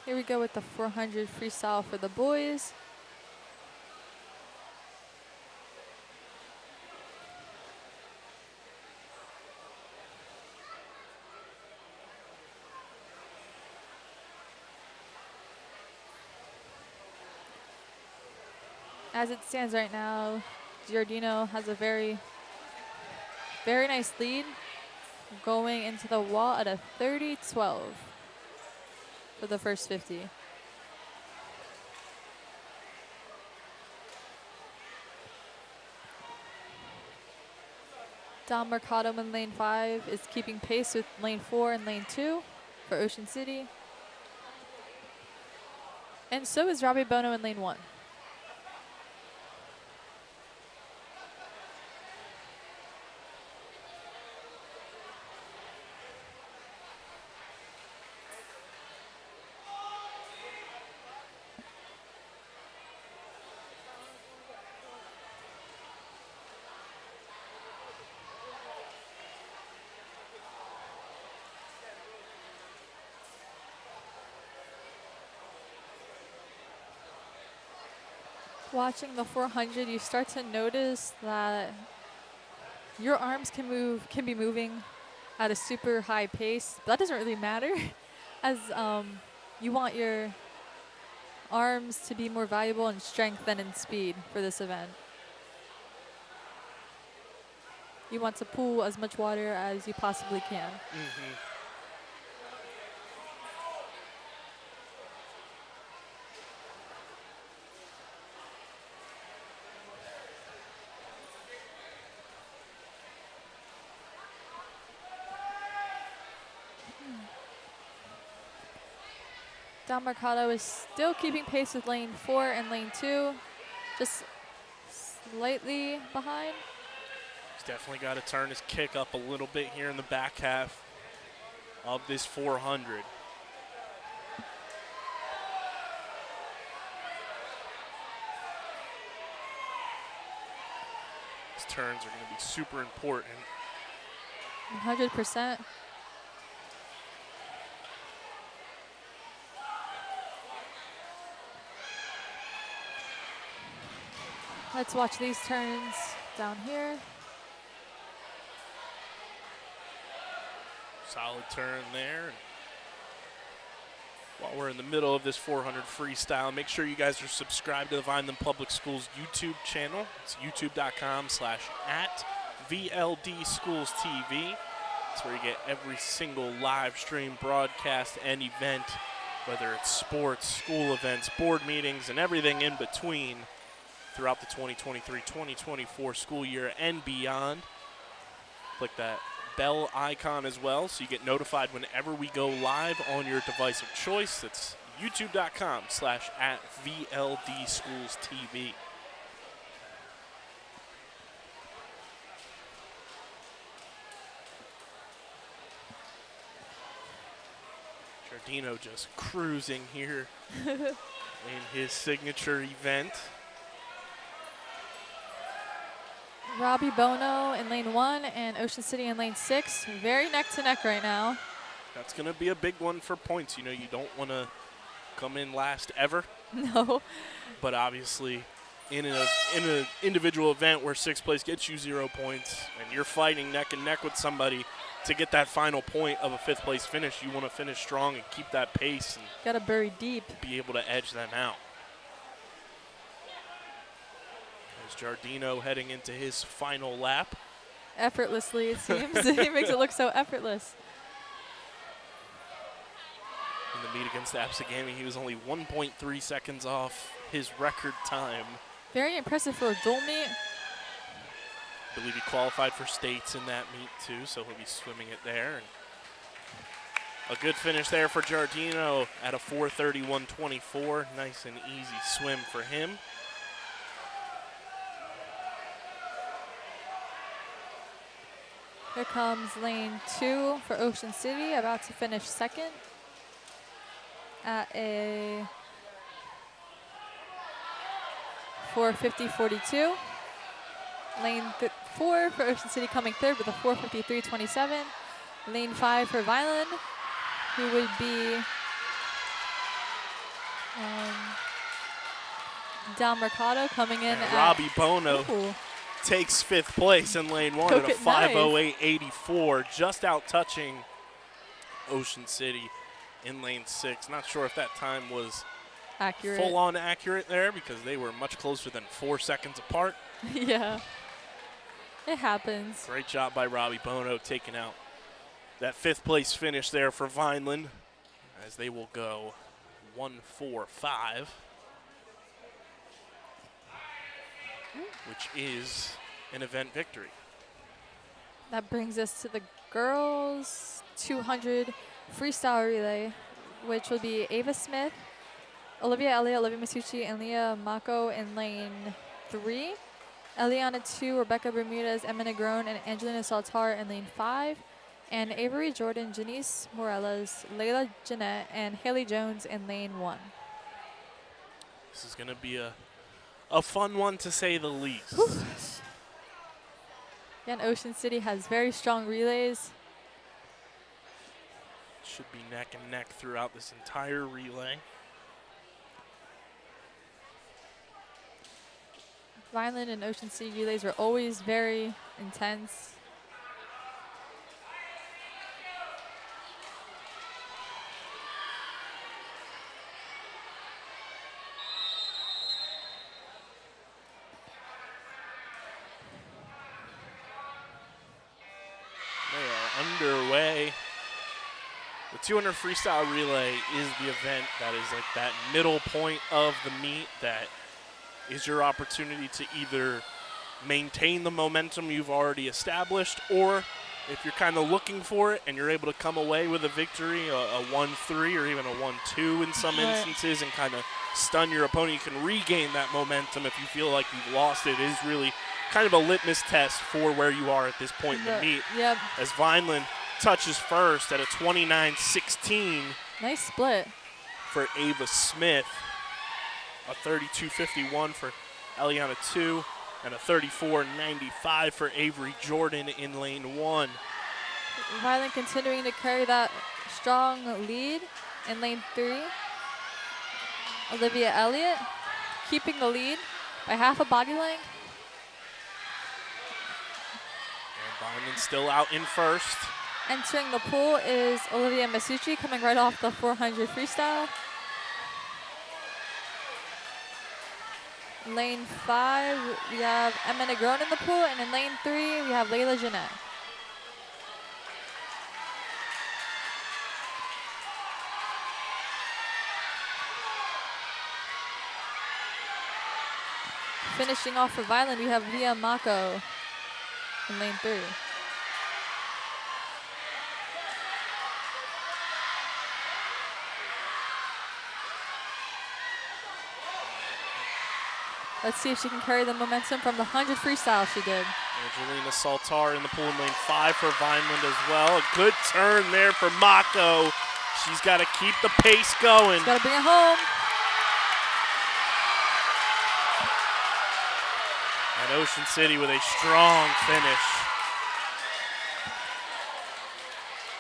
Here we go with the 400 freestyle for the boys. As it stands right now, Giardino has a very, very nice lead going into the wall at a 30-12. For the first 50. Don Mercado in lane 5 is keeping pace with lane 4 and lane 2 for Ocean City. And so is Robbie Bono in lane 1. Watching the 400, you start to notice that your arms can be moving at a super high pace, but that doesn't really matter, as you want your arms to be more valuable in strength than in speed for this event. You want to pool as much water as you possibly can. Mm-hmm. Don Mercado is still keeping pace with lane 4 and lane 2, just slightly behind. He's definitely got to turn his kick up a little bit here in the back half. of this 400. These turns are going to be super important. 100%. Let's watch these turns down here. Solid turn there. While we're in the middle of this 400 freestyle, make sure you guys are subscribed to the Vineland Public Schools YouTube channel. It's youtube.com/@VLDSchoolsTV. It's where you get every single live stream broadcast and event, whether it's sports, school events, board meetings, and everything in between throughout the 2023-2024 school year and beyond. Click that bell icon as well so you get notified whenever we go live on your device of choice. That's youtube.com/@VLDSchoolsTV. Giardino just cruising here in his signature event. Robbie Bono in lane 1 and Ocean City in lane 6. Very neck to neck right now. That's going to be a big one for points. You know, you don't want to come in last ever. No. But obviously, in an individual event where 6th place gets you 0 points and you're fighting neck and neck with somebody to get that final point of a 5th place finish, you want to finish strong and keep that pace and Got to bury deep. be able to edge them out. Giardino heading into his final lap. Effortlessly, it seems. He makes it look so effortless. In the meet against Absegami, he was only 1.3 seconds off his record time. Very impressive for a dual meet. I believe he qualified for states in that meet too, so he'll be swimming it there. And a good finish there for Giardino at a 4:31.24. Nice and easy swim for him. Here comes lane 2 for Ocean City, about to finish second at a 4:50.42. Lane 4 for Ocean City coming third with a 4:53.27. Lane 5 for Vineland, who would be Dal Mercado coming in And at Robbie Bono Ooh. takes 5th place in lane 1 at a 5:08.84, just out touching Ocean City in lane 6. Not sure if that time was accurate. full on accurate there because they were much closer than 4 seconds apart. Yeah, it happens. Great job by Robbie Bono taking out that 5th place finish there for Vineland as they will go 1:45. Which is an event victory. That brings us to the girls 200 freestyle relay, which will be Ava Smith, Olivia Elliott, Olivia Masucci, and Leah Mako in lane 3. Eliana 2, Rebecca Bermudez, Emma Negron, and Angelina Saltar in lane 5. And Avery Jordan, Janice Morales, Layla Jeanette, and Haley Jones in lane 1. This is going to be a fun one to say the least. Yeah, and Ocean City has very strong relays. Should be neck and neck throughout this entire relay. Vineland and Ocean City relays are always very intense. They are underway. The 200 freestyle relay is the event that is like that middle point of the meet that is your opportunity to either maintain the momentum you've already established, or if you're kind of looking for it and you're able to come away with a victory, a 1-3 or even a 1-2 in some instances, and kind of stun your opponent, you can regain that momentum if you feel like you've lost it. It is really kind of a litmus test for where you are at this point in the meet. Yep. As Vineland touches first at a 29-16 Nice split. for Ava Smith. A 32-51 for Eliana 2, and a 34-95 for Avery Jordan in lane 1. Vineland continuing to carry that strong lead in lane 3. Olivia Elliott keeping the lead by half a body length. And Vineland still out in first. Entering the pool is Olivia Masucci coming right off the 400 freestyle. Lane 5, we have Emma Negron in the pool, and in lane 3, we have Layla Jeanette. Finishing off for Vineland, we have Leah Mako in lane 3. Let's see if she can carry the momentum from the 100 freestyle she did. Angelina Saltar in the pool in lane 5 for Vineland as well. A good turn there for Mako. She's got to keep the pace going. She's got to bring it home. And Ocean City with a strong finish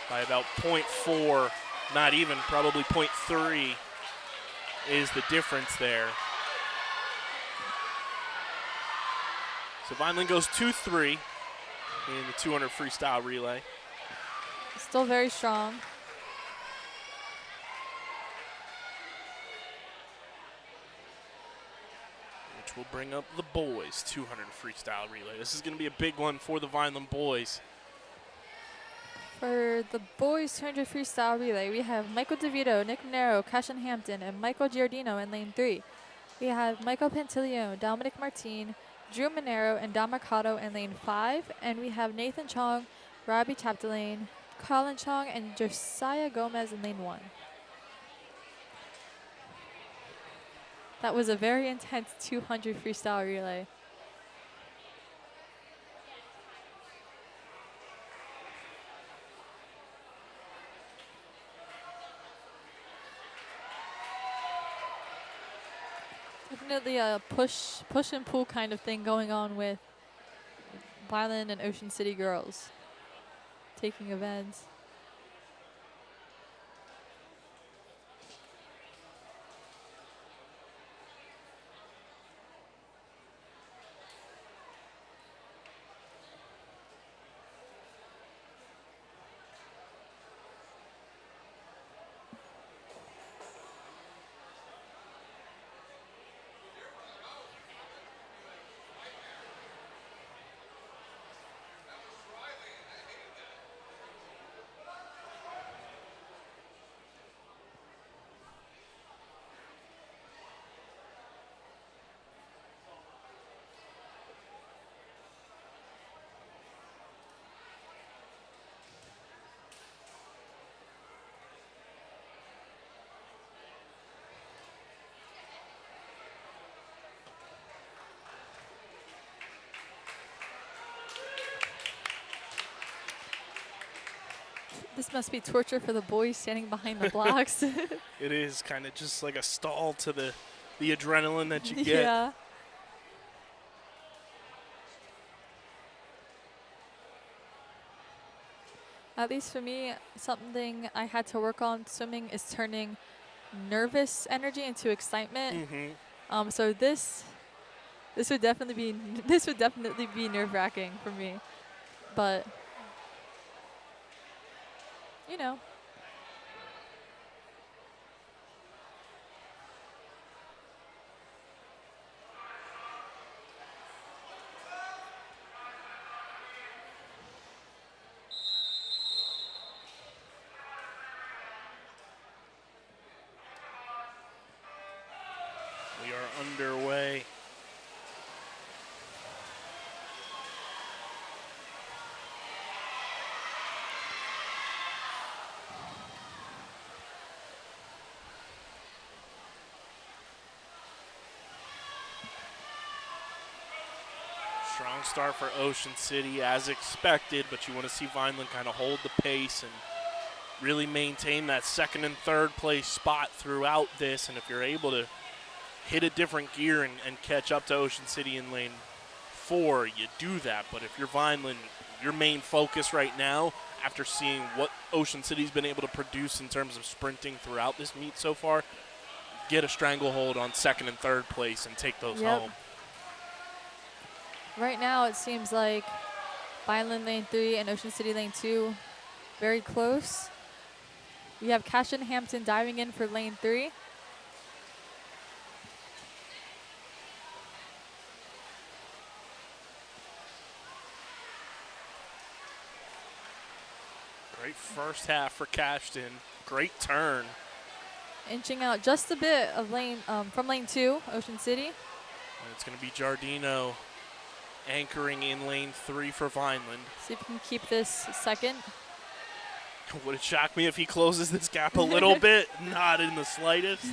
by about 0.4, not even, probably 0.3 is the difference there. So Vineland goes 2-3 in the 200 freestyle relay. Still very strong. Which will bring up the boys 200 freestyle relay. This is going to be a big one for the Vineland boys. For the boys 200 freestyle relay, we have Michael DeVito, Nick Monero, Cashin Hampton, and Michael Giardino in lane 3. We have Michael Pantilione, Dominic Martin, Drew Monero, and Dom Mercado in lane 5. And we have Nathan Chong, Robbie Chapdelaine, Colin Chong, and Josiah Gomez in lane 1. That was a very intense 200 freestyle relay. Definitely a push and pull kind of thing going on with Vineland and Ocean City girls taking events. This must be torture for the boys standing behind the blocks. It is kind of just like a stall to the adrenaline that you get. Yeah. At least for me, something I had to work on swimming is turning nervous energy into excitement. Mm-hmm. So this would definitely be nerve-wracking for me, but you know. We are underway. Strong start for Ocean City as expected, but you want to see Vineland kind of hold the pace and really maintain that second and third place spot throughout this. And if you're able to hit a different gear and catch up to Ocean City in lane 4, you do that. But if you're Vineland, your main focus right now, after seeing what Ocean City's been able to produce in terms of sprinting throughout this meet so far, get a stranglehold on second and third place and take those home. Right now it seems like Vineland lane 3 and Ocean City lane 2 very close. We have Cashin Hampton diving in for lane 3. Great first half for Cashton. Great turn. Inching out just a bit of from lane 2, Ocean City. And it's going to be Giardino anchoring in lane 3 for Vineland. See if we can keep this second. Would it shock me if he closes this gap a little bit? Not in the slightest.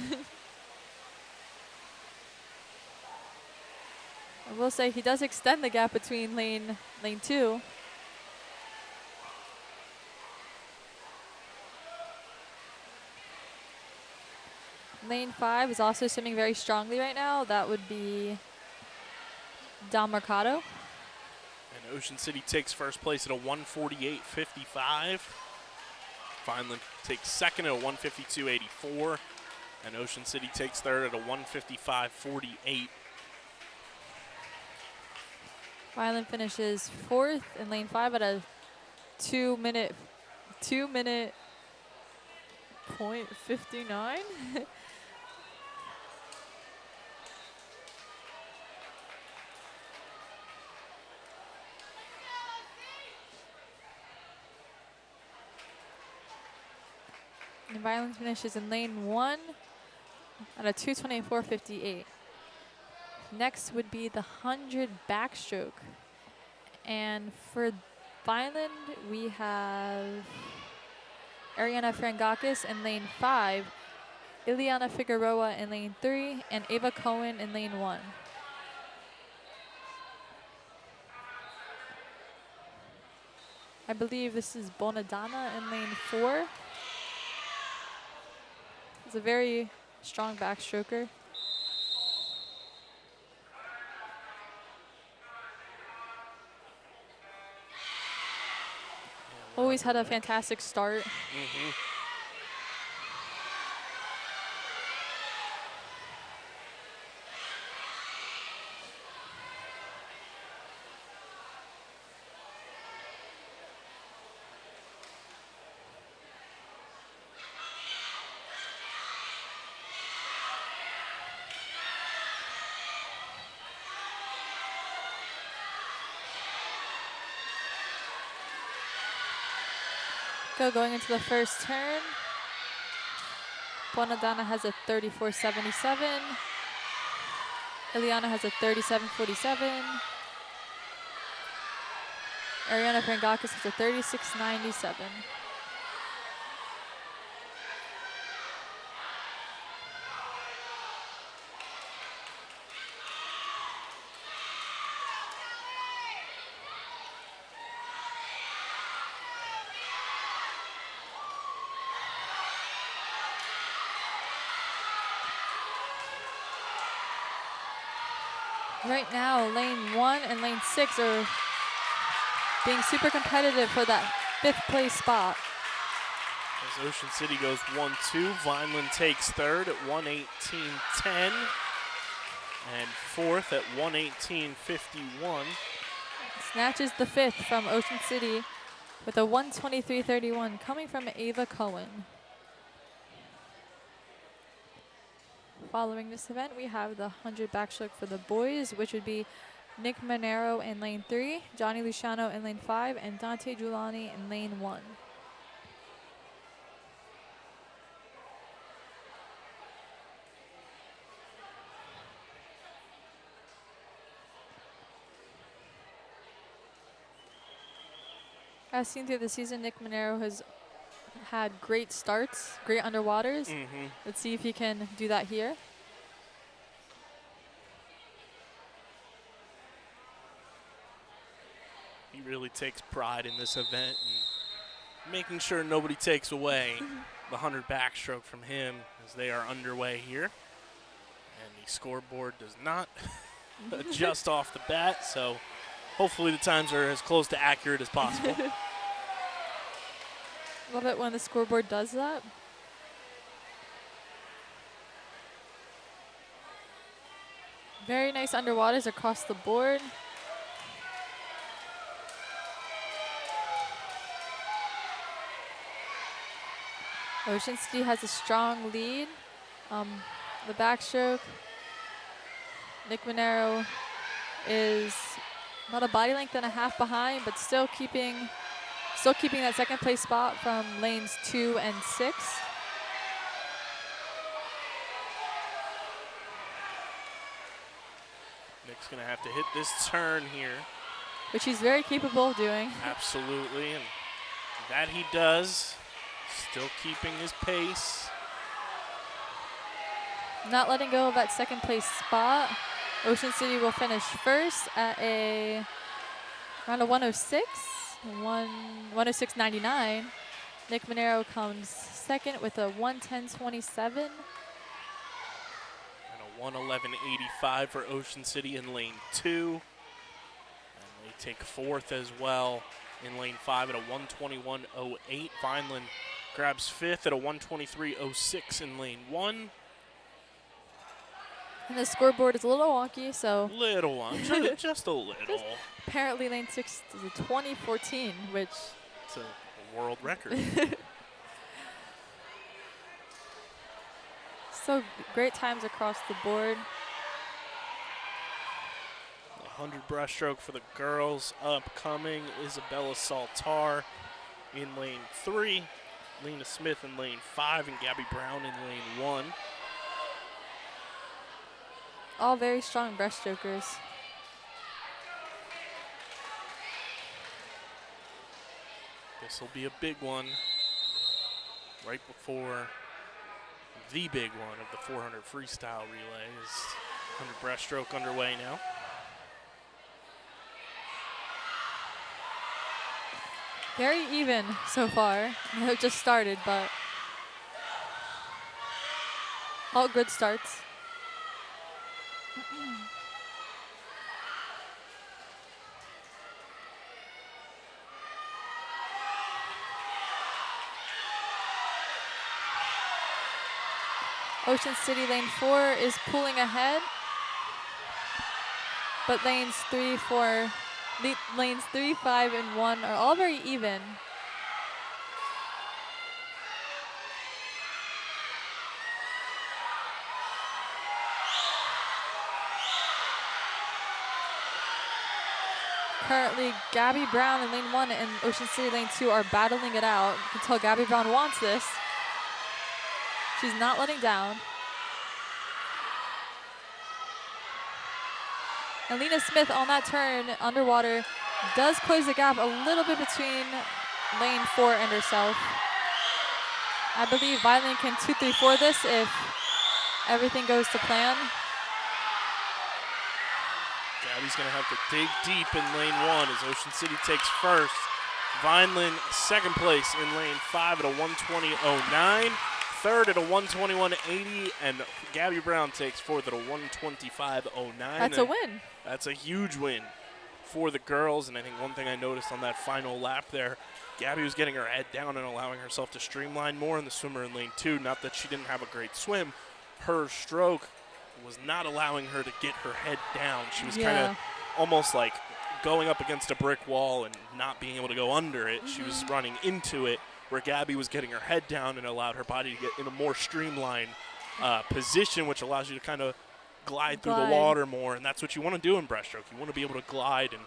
I will say he does extend the gap between lane 2. Lane 5 is also swimming very strongly right now. That would be Dom Mercado. And Ocean City takes first place at a 148.55. Vineland takes second at a 152.84. And Ocean City takes third at a 155.48. Vineland finishes 4th in lane 5 at a 2 minute point 59. And Vineland finishes in lane 1 at a 224.58. Next would be the 100 backstroke. And for Vineland, we have Ariana Frangakis in lane 5, Ileana Figueroa in lane 3, and Ava Cohen in lane 1. I believe this is Bonadonna in lane 4. He's a very strong backstroker. Always had a fantastic start. Going into the first turn. Bonadonna has a 34.77. Ileana has a 37.47. Ariana Frangakis has a 36.97. Right now, lane 1 and lane 6 are being super competitive for that 5th place spot. As Ocean City goes 1-2, Vineland takes third at 118.10 and fourth at 118.51. Snatches the 5th from Ocean City with a 123.31 coming from Ava Cohen. Following this event, we have the 100 backstroke for the boys, which would be Nick Monero in lane 3, Johnny Luciano in lane 5, and Dante Giuliani in lane 1. As seen through the season, Nick Monero has had great starts, great underwaters. Let's see if he can do that here. He really takes pride in this event and making sure nobody takes away the 100 backstroke from him as they are underway here. And the scoreboard does not adjust off the bat, so hopefully the times are as close to accurate as possible. Love it when the scoreboard does that. Very nice underwaters across the board. Ocean City has a strong lead. The backstroke, Nick Monero is about a body length and a half behind, but still keeping that second place spot from lanes 2 and 6. Nick's going to have to hit this turn here. Which he's very capable of doing. Absolutely, and that he does. Still keeping his pace. Not letting go of that second place spot. Ocean City will finish first at around a 106, 106.99. Nick Monero comes second with a 110.27. And a 111.85 for Ocean City in lane 2. And they take fourth as well in lane 5 at a 121.08. Vineland grabs fifth at a 123.06 in lane 1. And the scoreboard is a little wonky, so. Little one, just a little. Apparently lane 6 is a 2014, which. It's a world record. So great times across the board. 100 breaststroke for the girls. Upcoming, Isabella Saltar in lane 3. Lena Smith in lane 5 and Gabby Brown in lane 1. All very strong breaststrokers. This will be a big one right before the big one of the 400 freestyle relay. Is 100 breaststroke underway now. Very even so far. I know it just started, but all good starts. Ocean City lane 4 is pulling ahead, but lanes 3, 4, lanes 3, 5, and 1 are all very even. Currently, Gabby Brown in lane 1 and Ocean City lane 2 are battling it out. You can tell Gabby Brown wants this. She's not letting down. And Lena Smith on that turn underwater does close the gap a little bit between lane 4 and herself. I believe Vineland can 2-3-4 this if everything goes to plan. Gabby's going to have to dig deep in lane 1 as Ocean City takes first. Vineland second place in lane 5 at a 120.09. Third at a 121.80, and Gabby Brown takes fourth at a 125.09. That's a win. That's a huge win for the girls, and I think one thing I noticed on that final lap there, Gabby was getting her head down and allowing herself to streamline more in the swimmer in lane 2. Not that she didn't have a great swim. Her stroke was not allowing her to get her head down. She was kind of almost like going up against a brick wall and not being able to go under it. She was running into it, where Gabby was getting her head down and allowed her body to get in a more streamlined position, which allows you to kind of glide through the water more, and that's what you want to do in breaststroke. You want to be able to glide, and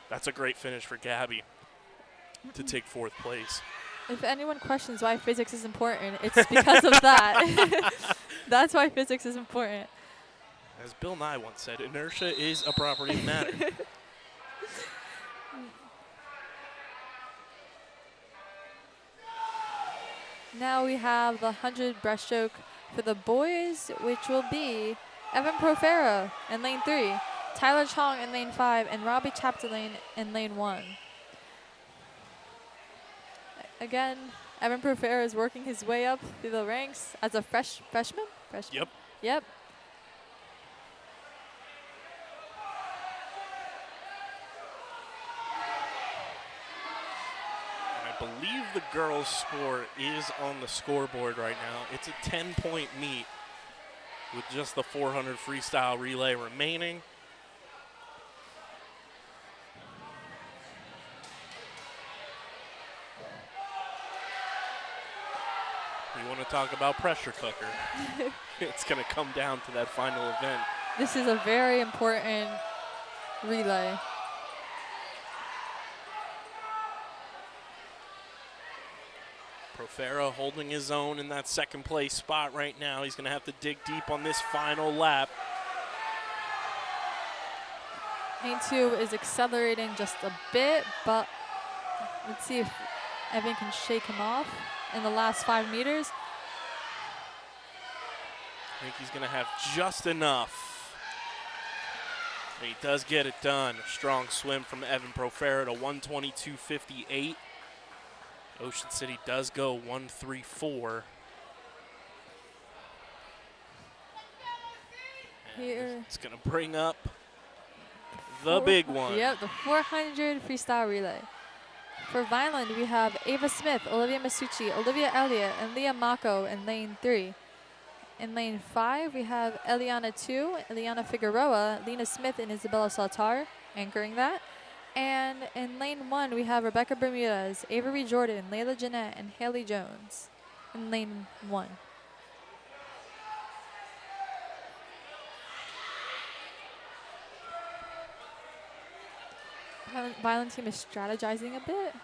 that's a great finish for Gabby to take fourth place. If anyone questions why physics is important, it's because of that. That's why physics is important. As Bill Nye once said, inertia is a property of matter. Now we have the 100 breaststroke for the boys, which will be Evan Profera in lane 3, Tyler Chong in lane 5, and Robbie Chapdelaine in lane 1. Again, Evan Profera is working his way up through the ranks as a freshman. Yep. Yep. And I believe the girls' score is on the scoreboard right now. It's a 10-point meet with just the 400 freestyle relay remaining. You want to talk about pressure cooker. It's going to come down to that final event. This is a very important relay. Profera holding his own in that second place spot right now. He's going to have to dig deep on this final lap. Lane 2 is accelerating just a bit, but let's see if Evan can shake him off in the last 5 meters. I think he's going to have just enough. And he does get it done. A strong swim from Evan Profera to 122.58. Ocean City does go 134. Here. It's going to bring up the big one. Yep, the 400 freestyle relay. For Vineland, we have Ava Smith, Olivia Masucci, Olivia Elliott, and Leah Mako in lane 3. In lane 5, we have Eliana 2, Eliana Figueroa, Lena Smith, and Isabella Saltar anchoring that. And in lane 1, we have Rebecca Bermudez, Avery Jordan, Layla Jeanette, and Haley Jones in lane 1. Violent team is strategizing a bit.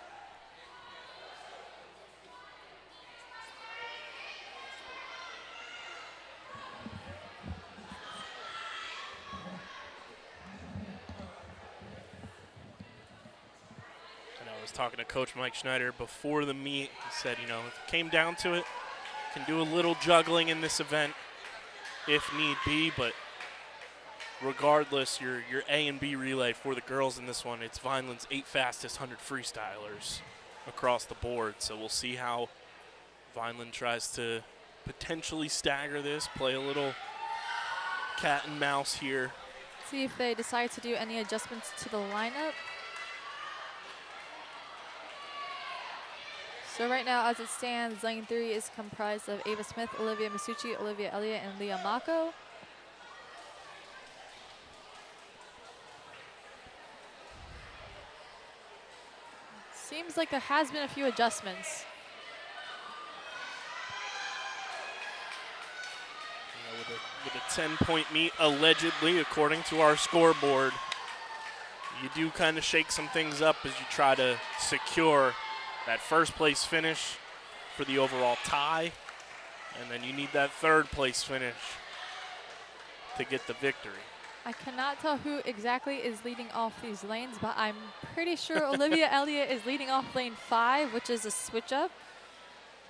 And I was talking to Coach Mike Schneider before the meet. He said, you know, if it came down to it, can do a little juggling in this event if need be, but regardless, your A and B relay for the girls in this one, it's Vineland's 8 fastest 100 freestylers across the board. So we'll see how Vineland tries to potentially stagger this, play a little cat and mouse here. See if they decide to do any adjustments to the lineup. So right now, as it stands, lane 3 is comprised of Ava Smith, Olivia Masucci, Olivia Elliott, and Leah Mako. Seems like there has been a few adjustments. You know, with a 10-point meet, allegedly, according to our scoreboard, you do kind of shake some things up as you try to secure that first place finish for the overall tie, and then you need that third place finish to get the victory. I cannot tell who exactly is leading off these lanes, but I'm pretty sure Olivia Elliott is leading off lane 5, which is a switch up,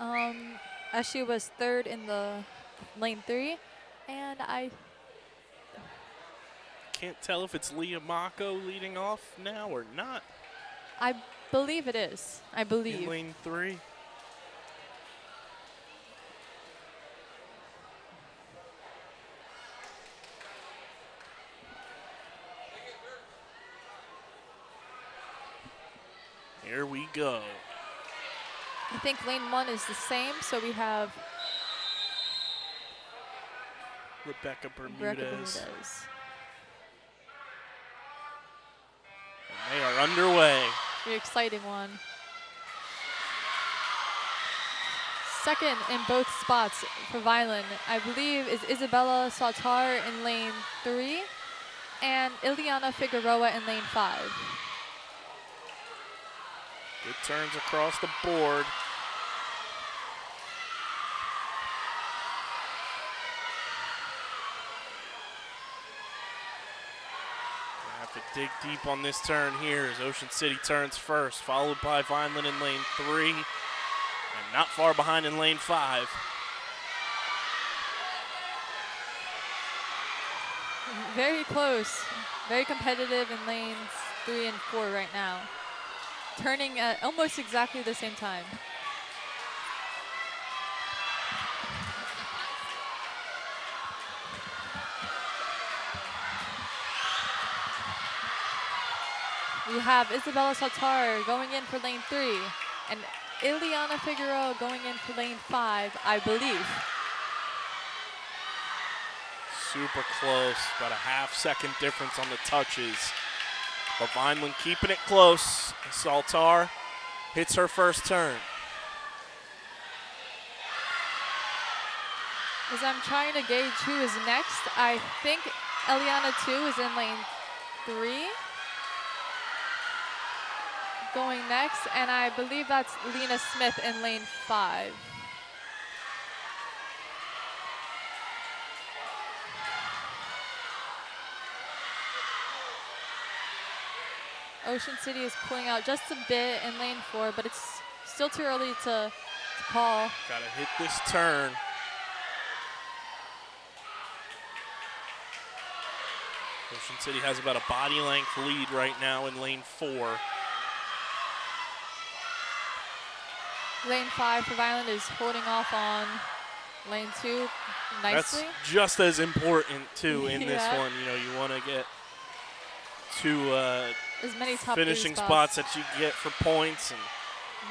as she was 3rd in the lane 3, and I can't tell if it's Leah Mako leading off now or not. I believe it is. I believe. In lane 3. Here we go. I think lane 1 is the same, so we have Rebecca Rebecca Bermudez. Bermudez. And they are underway. Very exciting one. Second in both spots for Vineland, I believe, is Isabella Saltar in lane 3 and Ileana Figueroa in lane 5. Good turns across the board. Gonna have to dig deep on this turn here as Ocean City turns first, followed by Vineland in lane 3, and not far behind in lane 5. Very close, very competitive in lanes 3 and 4 right now. Turning at almost exactly the same time. we have Isabella Saltar going in for lane 3, and Ileana Figueroa going in for lane 5, I believe. Super close, about a half-second difference on the touches. But Vineland keeping it close. Saltar hits her first turn. As I'm trying to gauge who is next, I think Eliana 2 is in lane 3. Going next, and I believe that's Lena Smith in lane 5. Ocean City is pulling out just a bit in lane 4, but it's still too early to call. Gotta hit this turn. Ocean City has about a body length lead right now in lane 4. Lane 5 for Vineland is holding off on lane 2 nicely. That's just as important too in this Yeah. one. You know, you want to get to As many top finishing 3 spots that you get for points, and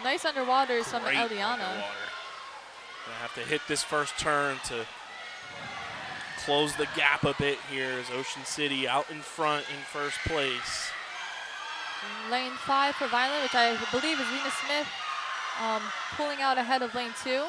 Nice underwater from great Eliana. underwater. Gonna have to hit this first turn to close the gap a bit here as Ocean City out in front in first place. Lane 5 for Vineland, which I believe is Lena Smith, pulling out ahead of lane 2.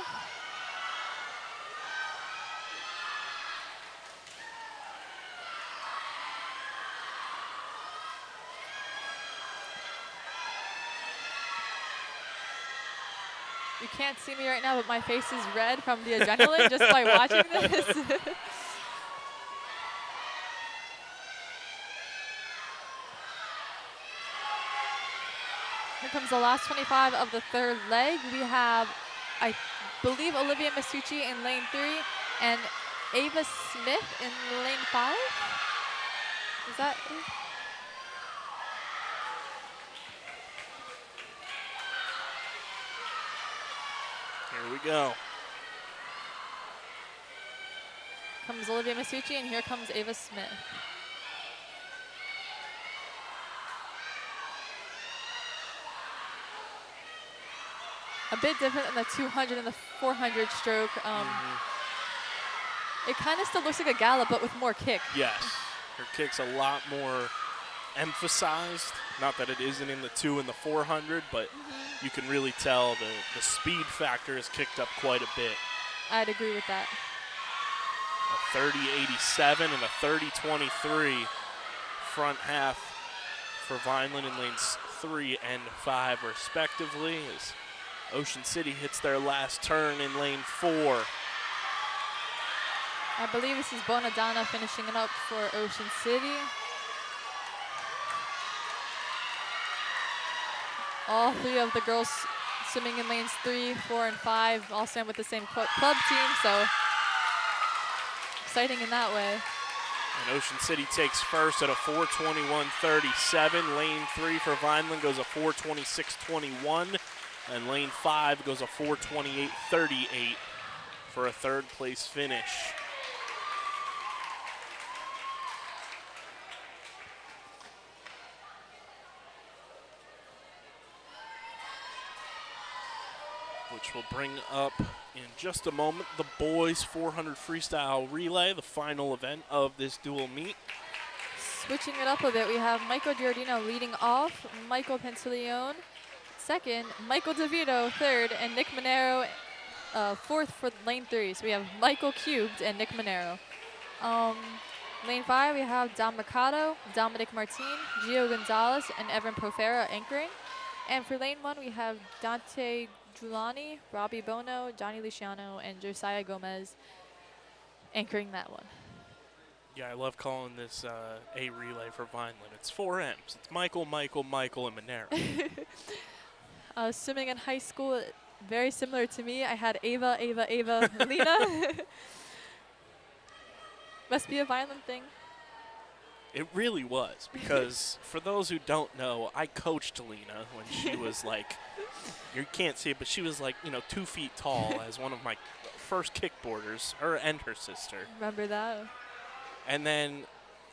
You can't see me right now, but my face is red from the adrenaline just by watching this. Here comes the last 25 of the third leg. We have, I believe, Olivia Masucci in lane 3 and Ava Smith in lane 5. Is that it? Here we go. Comes Olivia Masucci, and here comes Ava Smith. A bit different than the 200 and the 400 stroke. It kind of still looks like a gallop, but with more kick. Yes, her kick's a lot more emphasized. Not that it isn't in the 2 and the 400, but you can really tell the speed factor is kicked up quite a bit. I'd agree with that. A 30.87 and a 30.23 front half for Vineland in lanes 3 and 5 respectively, as Ocean City hits their last turn in lane 4. I believe this is Bonadonna finishing it up for Ocean City. All 3 of the girls swimming in lanes 3, 4, and 5 all swam with the same club team, so exciting in that way. And Ocean City takes first at a 4:21.37. Lane 3 for Vineland goes a 4:26.21. And lane 5 goes a 4:28.38 for a third place finish. Which will bring up in just a moment the boys 400 freestyle relay, the final event of this dual meet. Switching it up a bit, we have Michael Giordino leading off, Michael Pantaleone second, Michael DeVito third, and Nick Monero fourth for lane 3. So we have Michael Cubed and Nick Monero. Lane 5, we have Dom Mercado, Dominic Martin, Gio Gonzalez, and Evan Profera anchoring. And for lane 1, we have Dante Giuliani, Robbie Bono, Johnny Luciano, and Josiah Gomez anchoring that one. Yeah, I love calling this a relay for Vineland. It's 4 M's. It's Michael, Michael, Michael, and Monero. Swimming in high school, very similar to me. I had Ava, Lena. Must be a Vineland thing. It really was, because for those who don't know, I coached Lena when she was like, you can't see it, but she was like, 2 feet tall as one of my first kickboarders, her and her sister. Remember that? And then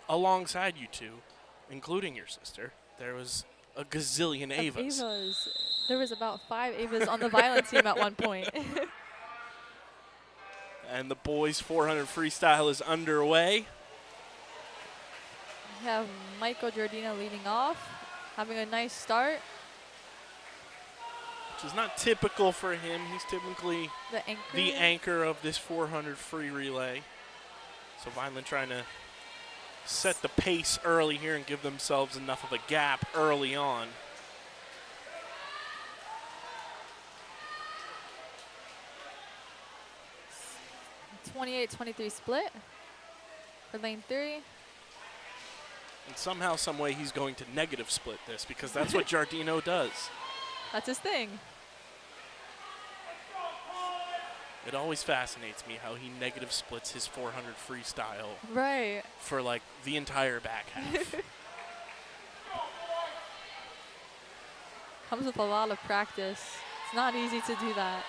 alongside you two, including your sister, there was a gazillion of Avas. There was about 5 Avas on the Vineland team at one point. And the boys 400 freestyle is underway. We have Michael Giardino leading off, having a nice start. Which is not typical for him. He's typically The anchor. of this 400 free relay. So Vineland trying to set the pace early here and give themselves enough of a gap early on. A 28-23 split for lane 3. And somehow, some way, he's going to negative split this because that's what Giardino does. That's his thing. It always fascinates me how he negative splits his 400 freestyle Right. for like the entire back half. Comes with a lot of practice. It's not easy to do that.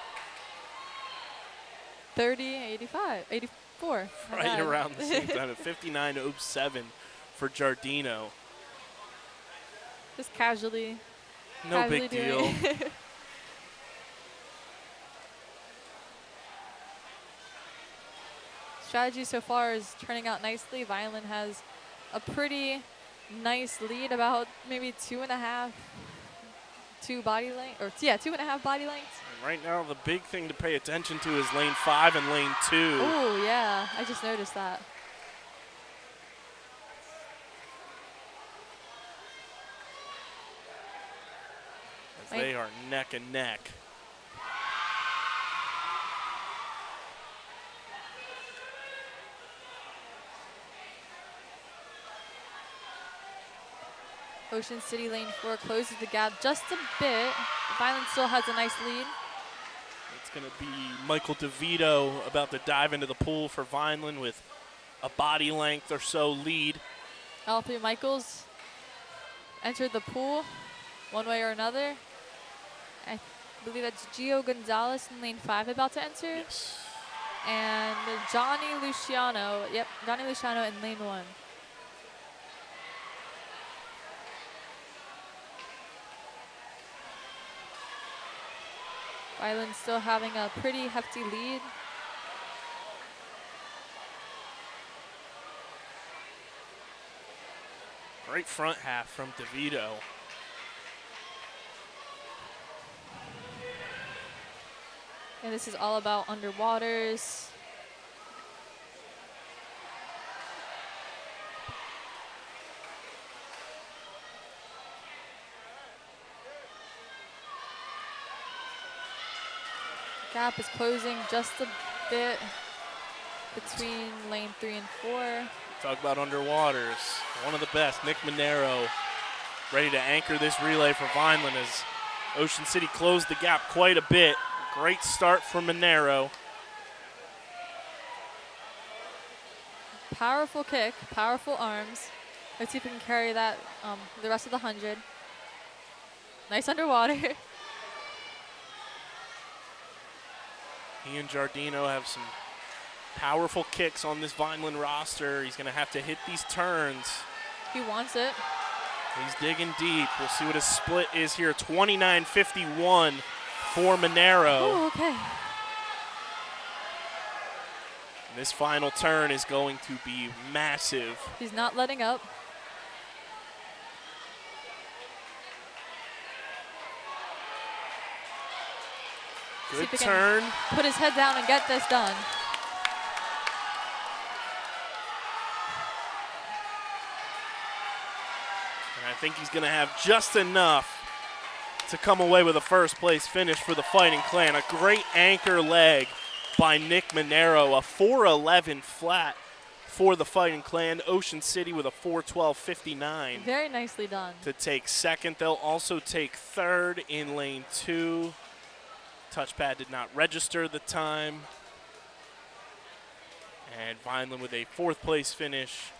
30, 85, 84. My Right bad. around the same time at 59.07 for Giardino. Just casually. No big doing deal. it. Strategy so far is turning out nicely. Vineland has a pretty nice lead, about maybe 2.5 body length, or yeah, 2.5 body lengths. And right now, the big thing to pay attention to is lane 5 and lane 2. Oh yeah, I just noticed that. As they are neck and neck. Ocean City lane 4 closes the gap just a bit. Vineland still has a nice lead. It's going to be Michael DeVito about to dive into the pool for Vineland with a body length or so lead. All 3 Michaels entered the pool one way or another. I believe that's Gio Gonzalez in lane 5 about to enter. Yes. And Johnny Luciano, Johnny Luciano in lane 1. Vineland still having a pretty hefty lead. Great front half from DeVito. And this is all about underwaters. Gap is closing just a bit between lane 3 and 4. Talk about underwaters. One of the best, Nick Monero, ready to anchor this relay for Vineland as Ocean City closed the gap quite a bit. Great start for Monero. Powerful kick, powerful arms. Let's see if we can carry that the rest of the 100. Nice underwater. He and Giardino have some powerful kicks on this Vineland roster. He's going to have to hit these turns. He wants it. He's digging deep. We'll see what his split is here. 29.51 for Monero. Oh, okay. And this final turn is going to be massive. He's not letting up. Good turn. Put his head down and get this done. And I think he's going to have just enough to come away with a first place finish for the Fighting Clan. A great anchor leg by Nick Monero. A 4.11 flat for the Fighting Clan. Ocean City with a 4.12.59. Very nicely done. To take second. They'll also take third in lane 2. Touchpad did not register the time. And Vineland with a 4th place finish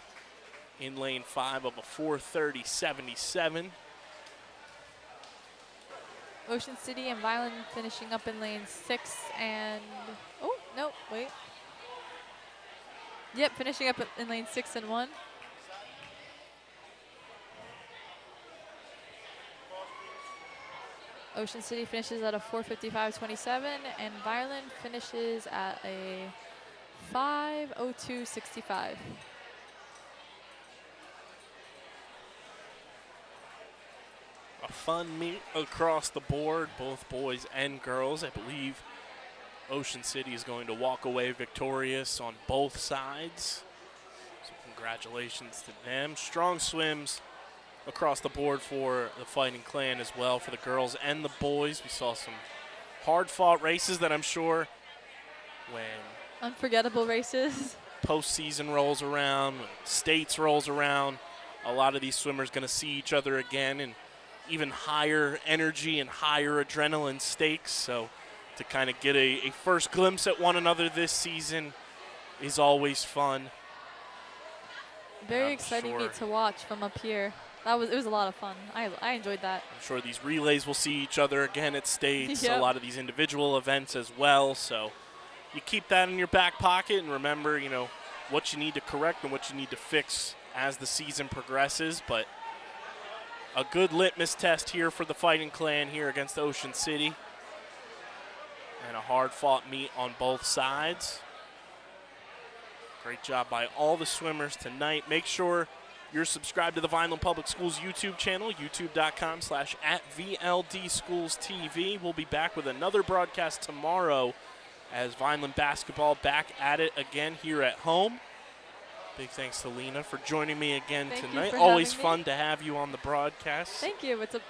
in lane 5 of a 4:30.77. Ocean City and Vineland finishing up in lane 6 and, oh, no, wait. Yep, finishing up in lane 6 and 1. Ocean City finishes at a 4:55.27, and Vineland finishes at a 5:02.65. A fun meet across the board, both boys and girls. I believe Ocean City is going to walk away victorious on both sides. So congratulations to them. Strong swims across the board for the Fighting Clan as well, for the girls and the boys. We saw some hard-fought races that I'm sure when Unforgettable races. postseason rolls around, when states rolls around, a lot of these swimmers going to see each other again and even higher energy and higher adrenaline stakes. So to kind of get a first glimpse at one another this season is always fun. Very exciting meet to watch from up here. It was a lot of fun. I enjoyed that. I'm sure these relays will see each other again at states, Yep. a lot of these individual events as well. So you keep that in your back pocket and remember, what you need to correct and what you need to fix as the season progresses. But a good litmus test here for the Fighting Clan here against Ocean City. And a hard-fought meet on both sides. Great job by all the swimmers tonight. Make sure you're subscribed to the Vineland Public Schools YouTube channel, youtube.com/@VLDSchoolsTV. We'll be back with another broadcast tomorrow as Vineland basketball back at it again here at home. Big thanks to Lena for joining me again Thank you tonight. for Always having fun me. to have you on the broadcast. Thank you. It's a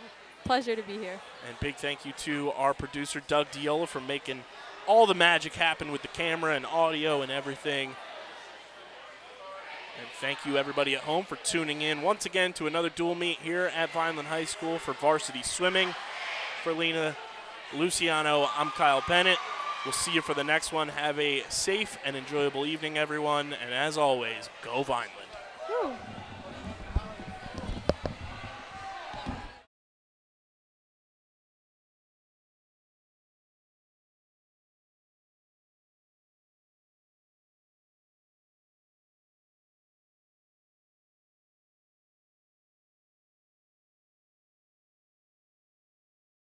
pleasure to be here. And big thank you to our producer, Doug Diola, for making all the magic happen with the camera and audio and everything. And thank you, everybody at home, for tuning in once again to another dual meet here at Vineland High School for varsity swimming. For Lena Luciano, I'm Kyle Bennett. We'll see you for the next one. Have a safe and enjoyable evening, everyone. And as always, go Vineland. Woo.